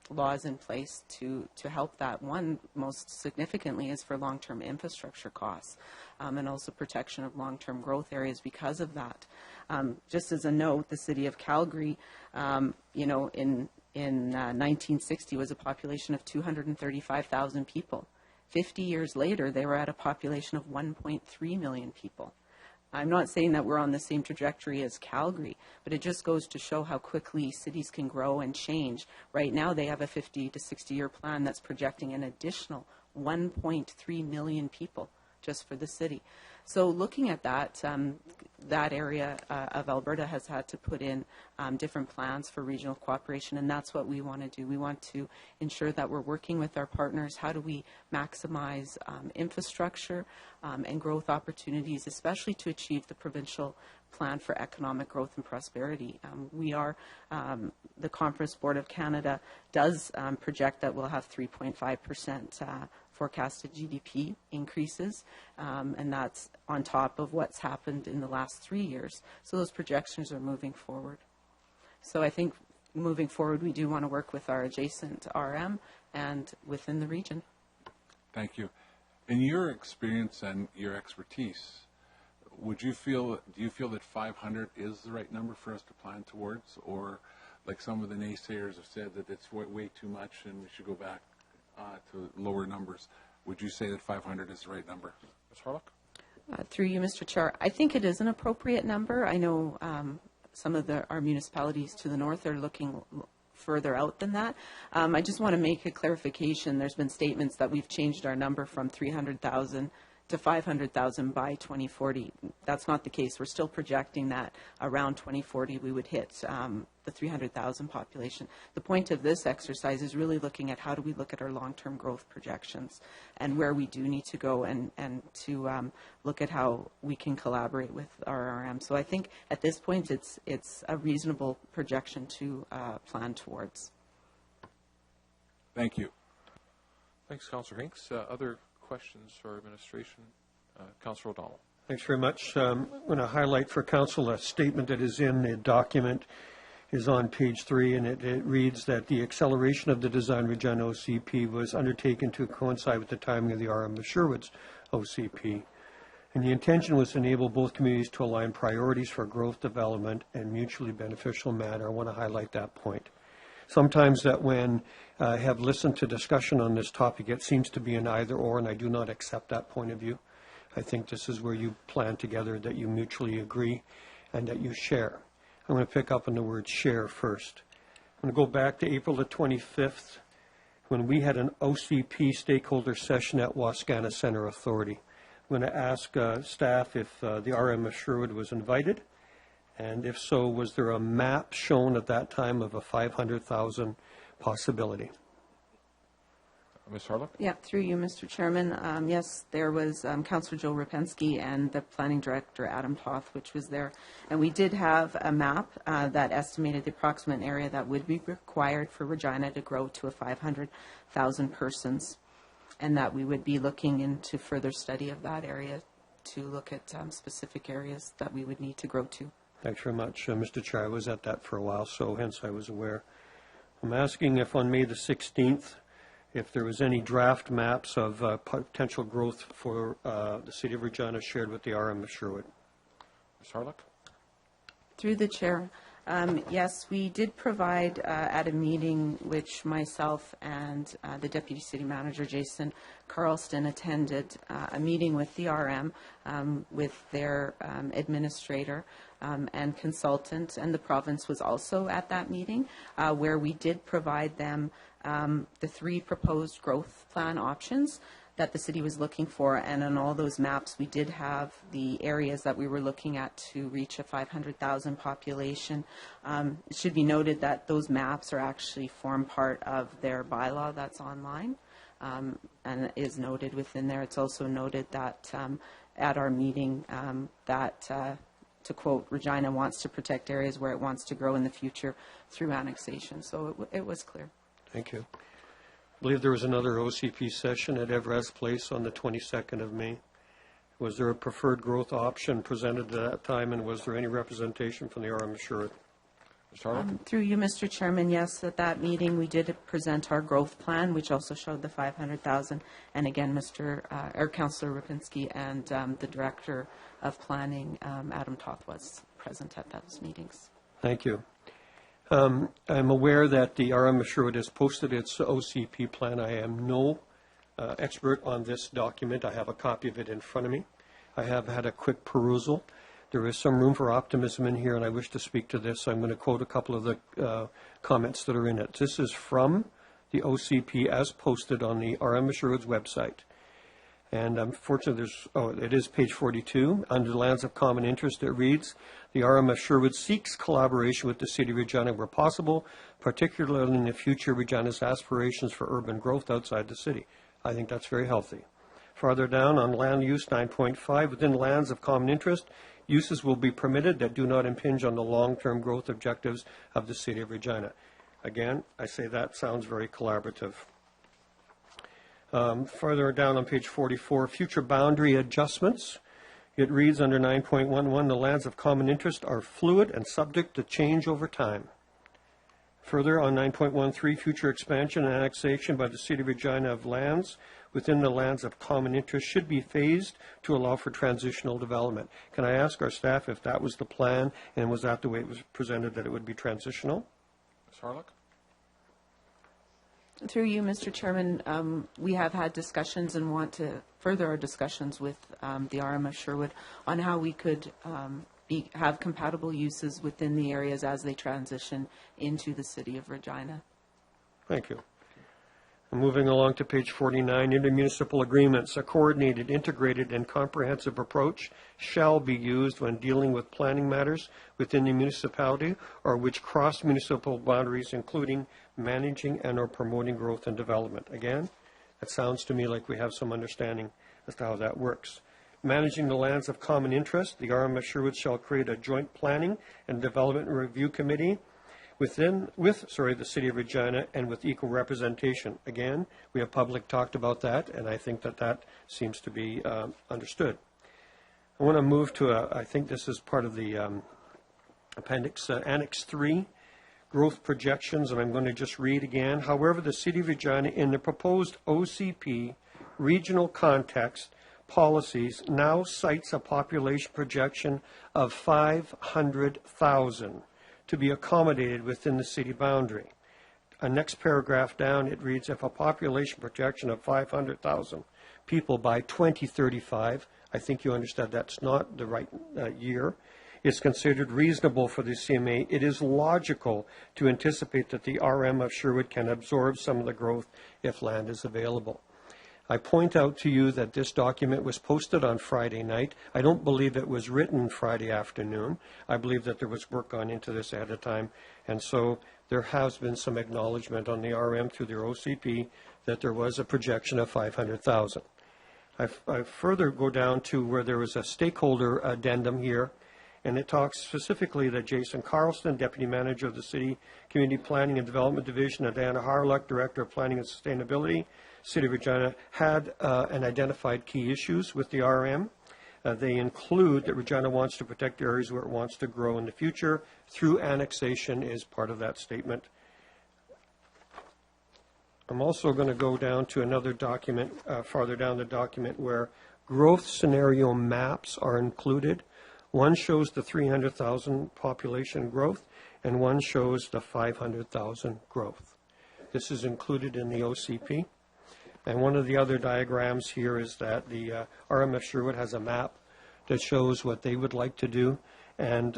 laws in place to help that. One, most significantly, is for long-term infrastructure costs, and also protection of long-term growth areas because of that. Just as a note, the city of Calgary, in 1960 was a population of 235,000 people. 50 years later, they were at a population of 1.3 million people. I'm not saying that we're on the same trajectory as Calgary, but it just goes to show how quickly cities can grow and change. Right now, they have a 50 to 60-year plan that's projecting an additional 1.3 million people just for the city. So looking at that, that area of Alberta has had to put in different plans for regional cooperation, and that's what we want to do. We want to ensure that we're working with our partners. How do we maximize infrastructure and growth opportunities, especially to achieve the provincial plan for economic growth and prosperity? The Conference Board of Canada does project that we'll have 3.5% forecasted GDP increases, and that's on top of what's happened in the last 3 years. So those projections are moving forward. So I think moving forward, we do want to work with our adjacent RM and within the region. Thank you. In your experience and your expertise, do you feel that 500 is the right number for us to plan towards, or like some of the naysayers have said that it's way too much and we should go back to lower numbers? Would you say that 500 is the right number? Ms. Harlock? Through you, Mr. Chair, I think it is an appropriate number. I know some of our municipalities to the north are looking further out than that. I just want to make a clarification. There's been statements that we've changed our number from 300,000 to 500,000 by 2040. That's not the case. We're still projecting that around 2040 we would hit the 300,000 population. The point of this exercise is really looking at how do we look at our long-term growth projections and where we do need to go, and to look at how we can collaborate with our RM. So I think at this point it's a reasonable projection to plan towards. Thank you. Thanks, Councillor Hinks. Other questions for administration? Councillor O'Donnell. Thanks very much. I'm going to highlight for Council a statement that is in the document, is on page 3, and it reads that the acceleration of the Design Regina OCP was undertaken to coincide with the timing of the RM of Sherwood's OCP. And the intention was to enable both communities to align priorities for growth, development, and mutually beneficial manner. I want to highlight that point. sometimes that when I have listened to discussion on this topic, it seems to be an either or, and I do not accept that point of view. I think this is where you plan together that you mutually agree and that you share. I'm going to pick up on the word share first. I'm going to go back to April the 25th when we had an OCP stakeholder session at Wascana Center Authority. I'm going to ask staff if the RM of Sherwood was invited, and if so, was there a map shown at that time of a 500,000 possibility? Ms. Harlock? Yeah, through you, Mr. Chairman. Yes, there was Councillor Joe Rapensky and the Planning Director, Adam Toth, which was there. And we did have a map that estimated the approximate area that would be required for Regina to grow to a 500,000 persons, and that we would be looking into further study of that area to look at specific areas that we would need to grow to. Thanks very much, Mr. Chair. I was at that for a while, so hence I was aware. I'm asking if on May the 16th, if there was any draft maps of potential growth for the City of Regina shared with the RM of Sherwood. Ms. Harlock? Through the chair, yes, we did provide at a meeting which myself and the Deputy City Manager, Jason Carlston, attended a meeting with the RM, with their administrator and consultant, and the province was also at that meeting, where we did provide them the 3 proposed growth plan options that the city was looking for, and on all those maps we did have the areas that we were looking at to reach a 500,000 population. It should be noted that those maps are actually form part of their bylaw that's online, and is noted within there. It's also noted that at our meeting that to quote, Regina wants to protect areas where it wants to grow in the future through annexation. So it was clear. Thank you. I believe there was another OCP session at Everest Place on the 22nd of May. Was there a preferred growth option presented at that time, and was there any representation from the RM of Sherwood? Through you, Mr. Chairman, yes, at that meeting we did present our growth plan, which also showed the 500,000. And again, Councillor Rapinski and the Director of Planning, Adam Toth, was present at those meetings. Thank you. I'm aware that the RM of Sherwood has posted its OCP plan. I am no expert on this document. I have a copy of it in front of me. I have had a quick perusal. There is some room for optimism in here, and I wish to speak to this. I'm going to quote a couple of the comments that are in it. This is from the OCP as posted on the RM of Sherwood's website. And unfortunately, it is page 42. Under lands of common interest, it reads, the RM of Sherwood seeks collaboration with the City of Regina where possible, particularly in the future Regina's aspirations for urban growth outside the city. I think that's very healthy. Farther down on land use 9.5, within lands of common interest, uses will be permitted that do not impinge on the long-term growth objectives of the City of Regina. Again, I say that sounds very collaborative. Further down on page 44, future boundary adjustments. It reads under 9.11, the lands of common interest are fluid and subject to change over time. Further on 9.13, future expansion and annexation by the City of Regina of lands within the lands of common interest should be phased to allow for transitional development. Can I ask our staff if that was the plan, and was that the way it was presented, that it would be transitional? Ms. Harlock? Through you, Mr. Chairman, we have had discussions and want to further our discussions with the RM of Sherwood on how we could have compatible uses within the areas as they transition into the City of Regina. Thank you. Moving along to page 49, intermunicipal agreements. A coordinated, integrated, and comprehensive approach shall be used when dealing with planning matters within the municipality or which cross municipal boundaries, including managing and or promoting growth and development. Again, it sounds to me like we have some understanding as to how that works. Managing the lands of common interest, the RM of Sherwood shall create a joint planning and development review committee with the City of Regina and with equal representation. Again, we have public talked about that, and I think that seems to be understood. I want to move to I think this is part of the appendix, Annex 3, growth projections, and I'm going to just read again. However, the City of Regina in the proposed OCP regional context policies now cites a population projection of 500,000 to be accommodated within the city boundary. next paragraph down, it reads, if a population projection of 500,000 people by 2035, I think you understand that's not the right year, is considered reasonable for the CMA, it is logical to anticipate that the RM of Sherwood can absorb some of the growth if land is available. I point out to you that this document was posted on Friday night. I don't believe it was written Friday afternoon. I believe that there was work gone into this ahead of time, and so there has been some acknowledgement on the RM through their OCP that there was a projection of 500,000. I further go down to where there was a stakeholder addendum here, and it talks specifically that Jason Carlston, Deputy Manager of the City Community Planning and Development Division, and Anna Harluck, Director of Planning and Sustainability, City of Regina, had and identified key issues with the RM. They include that Regina wants to protect the areas where it wants to grow in the future through annexation is part of that statement. I'm also going to go down to another document, farther down the document, where growth scenario maps are included. One shows the 300,000 population growth, and one shows the 500,000 growth. This is included in the OCP. And one of the other diagrams here is that the RMF Sherwood has a map that shows what they would like to do. And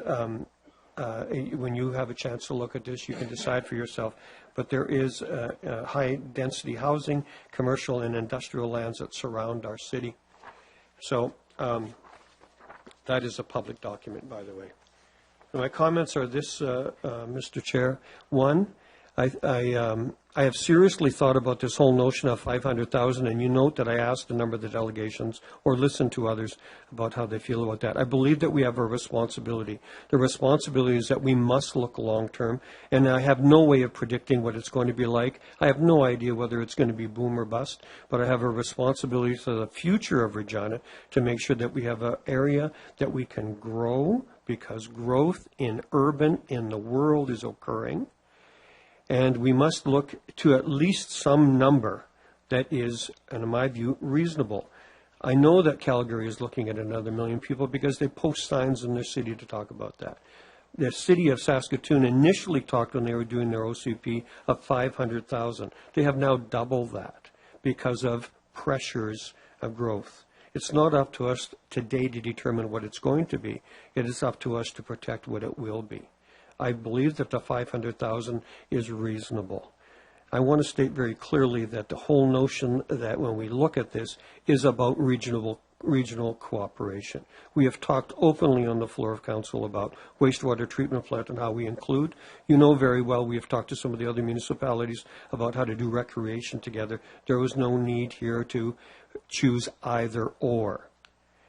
when you have a chance to look at this, you can decide for yourself. But there is high-density housing, commercial and industrial lands that surround our city. So that is a public document, by the way. My comments are this, Mr. Chair. One, I have seriously thought about this whole notion of 500,000, and you note that I asked a number of the delegations or listened to others about how they feel about that. I believe that we have a responsibility. The responsibility is that we must look long-term, and I have no way of predicting what it's going to be like. I have no idea whether it's going to be boom or bust, but I have a responsibility for the future of Regina to make sure that we have an area that we can grow, because growth in urban in the world is occurring. And we must look to at least some number that is, and in my view, reasonable. I know that Calgary is looking at another 1 million people because they post signs in their city to talk about that. The city of Saskatoon initially talked, when they were doing their OCP, of 500,000. They have now doubled that because of pressures of growth. It's not up to us today to determine what it's going to be. It is up to us to protect what it will be. I believe that the 500,000 is reasonable. I want to state very clearly that the whole notion that when we look at this is about regional cooperation. We have talked openly on the floor of council about wastewater treatment plant and how we include. You know very well we have talked to some of the other municipalities about how to do recreation together. There was no need here to choose either or.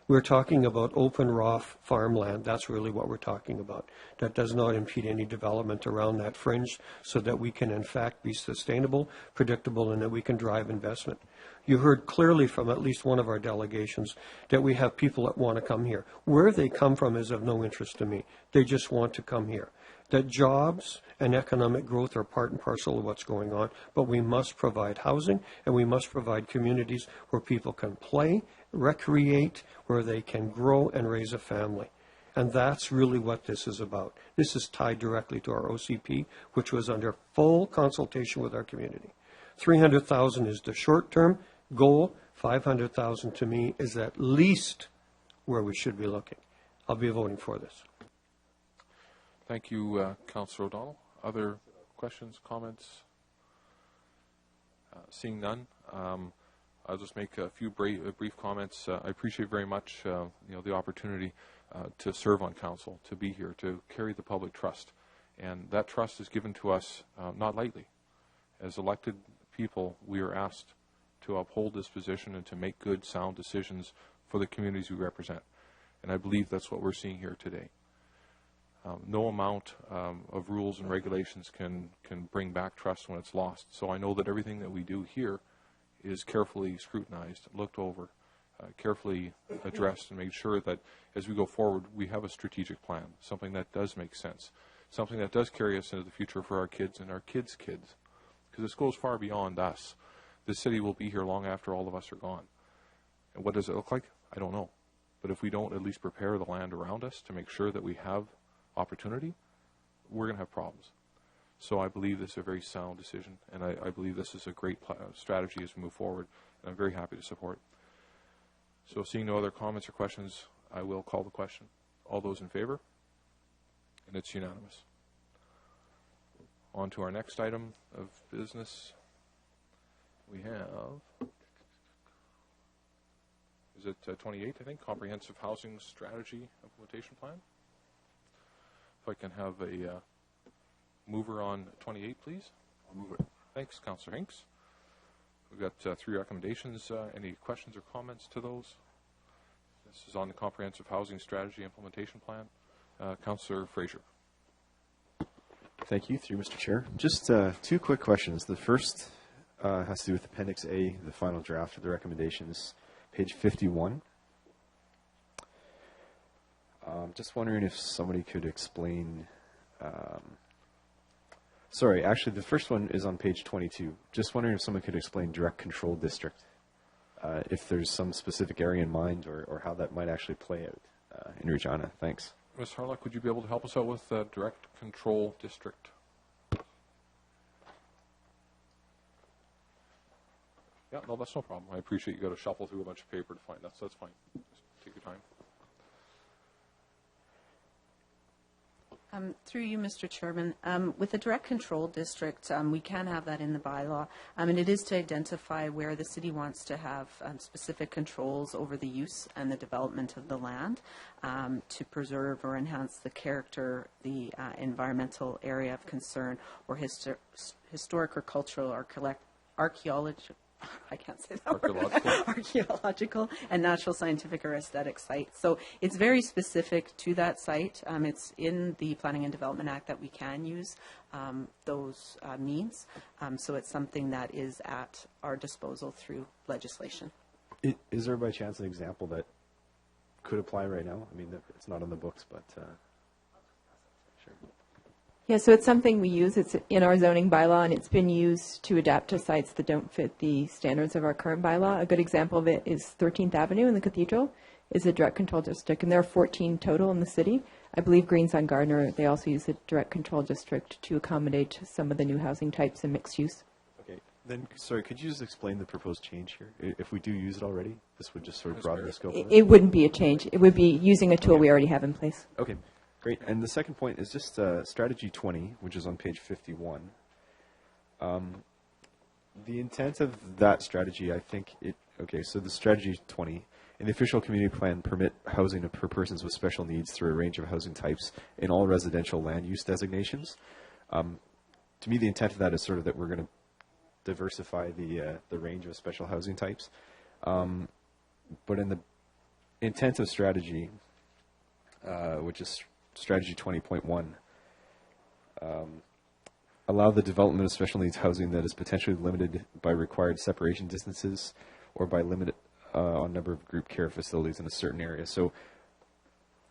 We're talking about open raw farmland. That's really what we're talking about. That does not impede any development around that fringe so that we can in fact be sustainable, predictable, and that we can drive investment. You heard clearly from at least one of our delegations that we have people that want to come here. Where they come from is of no interest to me. They just want to come here. That jobs and economic growth are part and parcel of what's going on, but we must provide housing and we must provide communities where people can play, recreate, where they can grow and raise a family. And that's really what this is about. This is tied directly to our OCP, which was under full consultation with our community. 300,000 is the short-term goal. 500,000 to me is at least where we should be looking. I'll be voting for this. Thank you, Councillor O'Donnell. Other questions, comments? Seeing none, I'll just make a few brief comments. I appreciate very much the opportunity to serve on council, to be here, to carry the public trust. And that trust is given to us not lightly. As elected people, we are asked to uphold this position and to make good, sound decisions for the communities we represent. And I believe that's what we're seeing here today. No amount of rules and regulations can bring back trust when it's lost. So I know that everything that we do here is carefully scrutinized, looked over, carefully addressed, and made sure that as we go forward, we have a strategic plan, something that does make sense, something that does carry us into the future for our kids and our kids' kids. Because this goes far beyond us. This city will be here long after all of us are gone. And what does it look like? I don't know. But if we don't at least prepare the land around us to make sure that we have opportunity, we're going to have problems. So I believe this is a very sound decision, and I believe this is a great strategy as we move forward, and I'm very happy to support. So seeing no other comments or questions, I will call the question. All those in favor? And it's unanimous. On to our next item of business. We have, is it 28, I think, Comprehensive Housing Strategy Implementation Plan. If I can have a mover on 28, please. I'll move it. Thanks, Councillor Hinks. We've got 3 recommendations. Any questions or comments to those? This is on the Comprehensive Housing Strategy Implementation Plan. Councillor Fraser. Thank you, through Mr. Chair. Just 2 quick questions. The first has to do with Appendix A, the final draft of the recommendations, page 51. Just wondering if somebody could explain. Sorry, actually, the first one is on page 22. Just wondering if someone could explain direct control district, if there's some specific area in mind or how that might actually play out in Regina. Thanks. Ms. Harlock, would you be able to help us out with direct control district? Yeah, no, that's no problem. I appreciate you got to shuffle through a bunch of paper to find that, so that's fine. Just take your time. Through you, Mr. Chairman, with the direct control district, we can have that in the bylaw, and it is to identify where the city wants to have specific controls over the use and the development of the land to preserve or enhance the character, the environmental area of concern, or historic or cultural or archaeological. I can't say that word. Archaeological and natural, scientific, or aesthetic sites. So it's very specific to that site. It's in the Planning and Development Act that we can use those means. So it's something that is at our disposal through legislation. Is there by chance an example that could apply right now? I mean, it's not on the books, but sure. Yeah, so it's something we use. It's in our zoning bylaw, and it's been used to adapt to sites that don't fit the standards of our current bylaw. A good example of it is 13th Avenue in the Cathedral is a direct control district, and there are 14 total in the city. I believe Greens on Gardner, they also use a direct control district to accommodate some of the new housing types and mixed use. Okay, then, sorry, could you just explain the proposed change here? If we do use it already, this would just sort of broaden the scope of it? It wouldn't be a change. It would be using a tool we already have in place. Okay. Great. And the second point is just Strategy 20, which is on page 51. The intent of that strategy, I think so the Strategy 20, in the official community plan, permit housing per persons with special needs through a range of housing types in all residential land use designations. To me, the intent of that is sort of that we're going to diversify the range of special housing types. But in the intent of strategy, which is Strategy 20.1, allow the development of special needs housing that is potentially limited by required separation distances or by limit on number of group care facilities in a certain area. So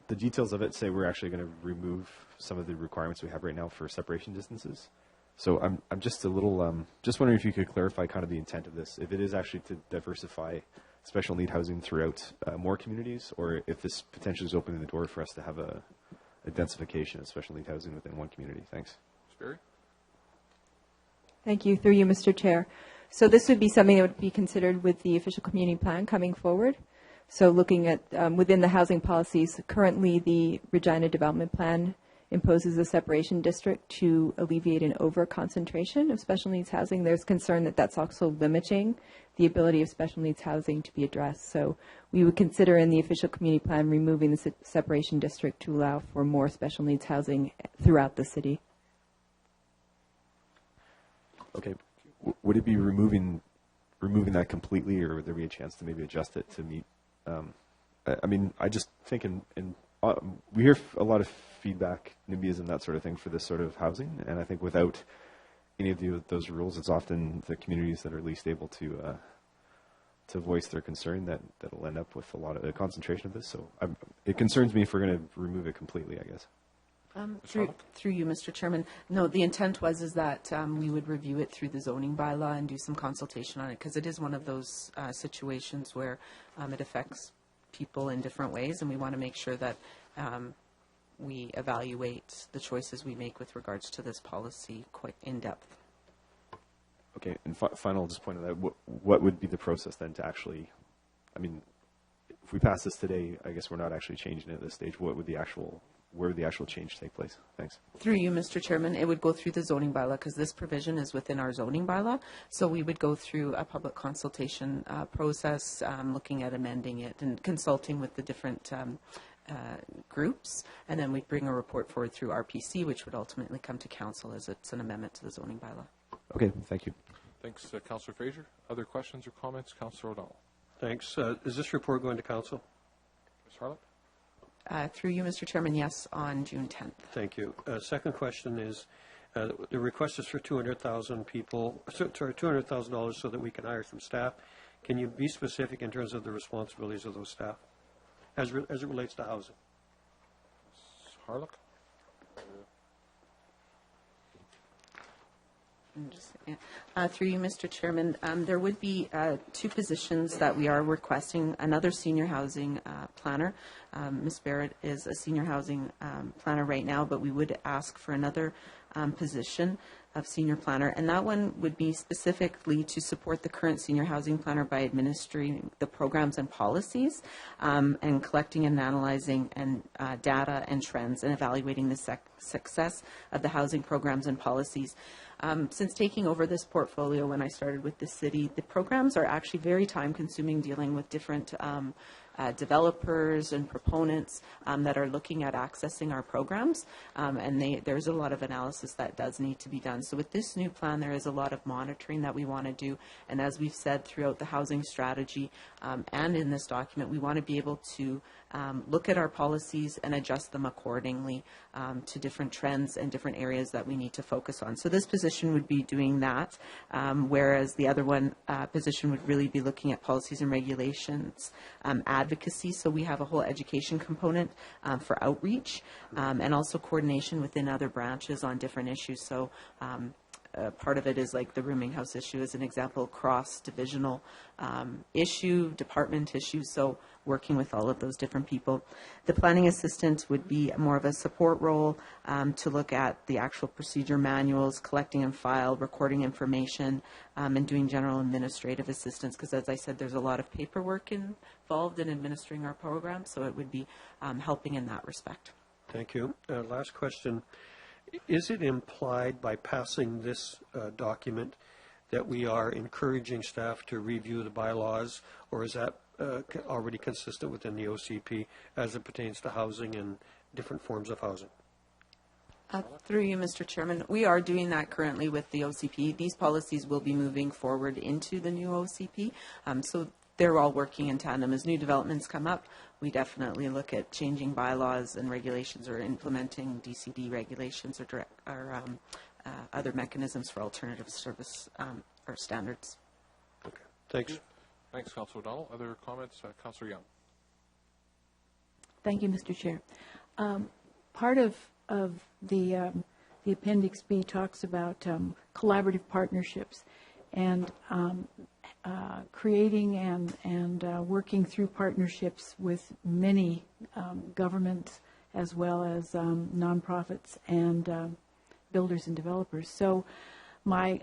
the details of it say we're actually going to remove some of the requirements we have right now for separation distances. So I'm just a little, just wondering if you could clarify kind of the intent of this, if it is actually to diversify special need housing throughout more communities, or if this potentially is opening the door for us to have a densification of special need housing within one community. Thanks. Ms. Berry? Thank you. Through you, Mr. Chair. So this would be something that would be considered with the official community plan coming forward. So looking at within the housing policies, currently the Regina Development Plan imposes a separation district to alleviate an over-concentration of special needs housing. There's concern that that's also limiting the ability of special needs housing to be addressed. So we would consider in the official community plan removing the separation district to allow for more special needs housing throughout the city. Okay. Would it be removing that completely, or would there be a chance to maybe adjust it to meet? I mean, I just think we hear a lot of feedback, NIMBYism, and that sort of thing for this sort of housing, and I think without any of those rules, it's often the communities that are least able to voice their concern that'll end up with a lot of the concentration of this. So it concerns me if we're going to remove it completely, I guess. Through you, Mr. Chairman. No, the intent was that we would review it through the zoning bylaw and do some consultation on it, because it is one of those situations where it affects people in different ways, and we want to make sure that we evaluate the choices we make with regards to this policy quite in depth. Okay, and final, just point out, what would be the process then to actually, I mean, if we pass this today, I guess we're not actually changing it at this stage. Where would the actual change take place? Thanks. Through you, Mr. Chairman, it would go through the zoning bylaw because this provision is within our zoning bylaw. So we would go through a public consultation process, looking at amending it and consulting with the different groups, and then we'd bring a report forward through RPC, which would ultimately come to council as it's an amendment to the zoning bylaw. Okay, thank you. Thanks, Councillor Fraser. Other questions or comments? Councillor O'Donnell. Thanks. Is this report going to council? Ms. Harlop? Through you, Mr. Chairman, yes, on June 10th. Thank you. Second question is, the request is for $200,000 so that we can hire some staff. Can you be specific in terms of the responsibilities of those staff as it relates to housing? Ms. Harlop? Through you, Mr. Chairman, there would be 2 positions that we are requesting. Another senior housing planner. Ms. Barrett is a senior housing planner right now, but we would ask for another position of senior planner, and that one would be specifically to support the current senior housing planner by administering the programs and policies and collecting and analyzing and data and trends and evaluating the success of the housing programs and policies. Since taking over this portfolio when I started with the city, the programs are actually very time-consuming, dealing with different developers and proponents that are looking at accessing our programs, and there's a lot of analysis that does need to be done. So with this new plan, there is a lot of monitoring that we want to do, and as we've said throughout the housing strategy and in this document, we want to be able to look at our policies and adjust them accordingly to different trends and different areas that we need to focus on. So this position would be doing that, whereas the other position would really be looking at policies and regulations, advocacy. So we have a whole education component for outreach and also coordination within other branches on different issues. So part of it is like the rooming house issue as an example, cross-divisional issue, department issue, so working with all of those different people. The planning assistant would be more of a support role to look at the actual procedure manuals, collecting and file, recording information, and doing general administrative assistance, because as I said, there's a lot of paperwork involved in administering our program, so it would be helping in that respect. Thank you. Last question. Is it implied by passing this document that we are encouraging staff to review the bylaws, or is that already consistent within the OCP as it pertains to housing and different forms of housing? Through you, Mr. Chairman, we are doing that currently with the OCP. These policies will be moving forward into the new OCP, so they're all working in tandem. As new developments come up, we definitely look at changing bylaws and regulations or implementing DCD regulations or other mechanisms for alternative service or standards. Okay. Thanks. Thanks, Councillor O'Donnell. Other comments? Councillor Young. Thank you, Mr. Chair. Part of the Appendix B talks about collaborative partnerships and creating and working through partnerships with many governments as well as nonprofits and builders and developers. So my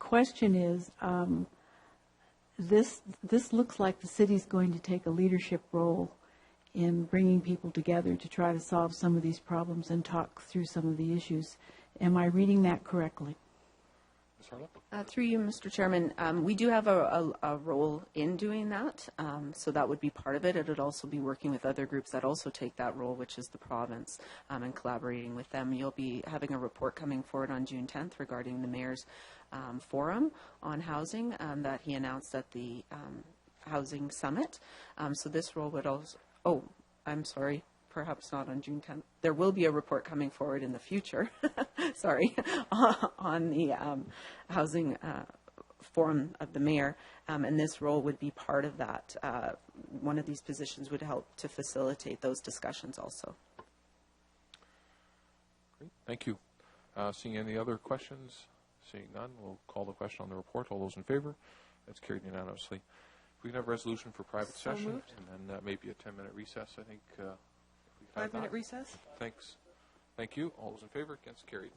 question is, this looks like the city's going to take a leadership role in bringing people together to try to solve some of these problems and talk through some of the issues. Am I reading that correctly? Ms. Harlop? Through you, Mr. Chairman, we do have a role in doing that, so that would be part of it. It would also be working with other groups that also take that role, which is the province, and collaborating with them. You'll be having a report coming forward on June 10th regarding the Mayor's forum on housing that he announced at the Housing Summit. So this role would also, I'm sorry, perhaps not on June 10th. There will be a report coming forward in the future, sorry, on the housing forum of the mayor, and this role would be part of that. One of these positions would help to facilitate those discussions also. Great. Thank you. Seeing any other questions? Seeing none, we'll call the question on the report. All those in favor? That's carried unanimously. If we can have a resolution for private session, and then maybe a 10-minute recess, I think, if we 5-minute recess? Thanks. Thank you. All those in favor? Against? Carried.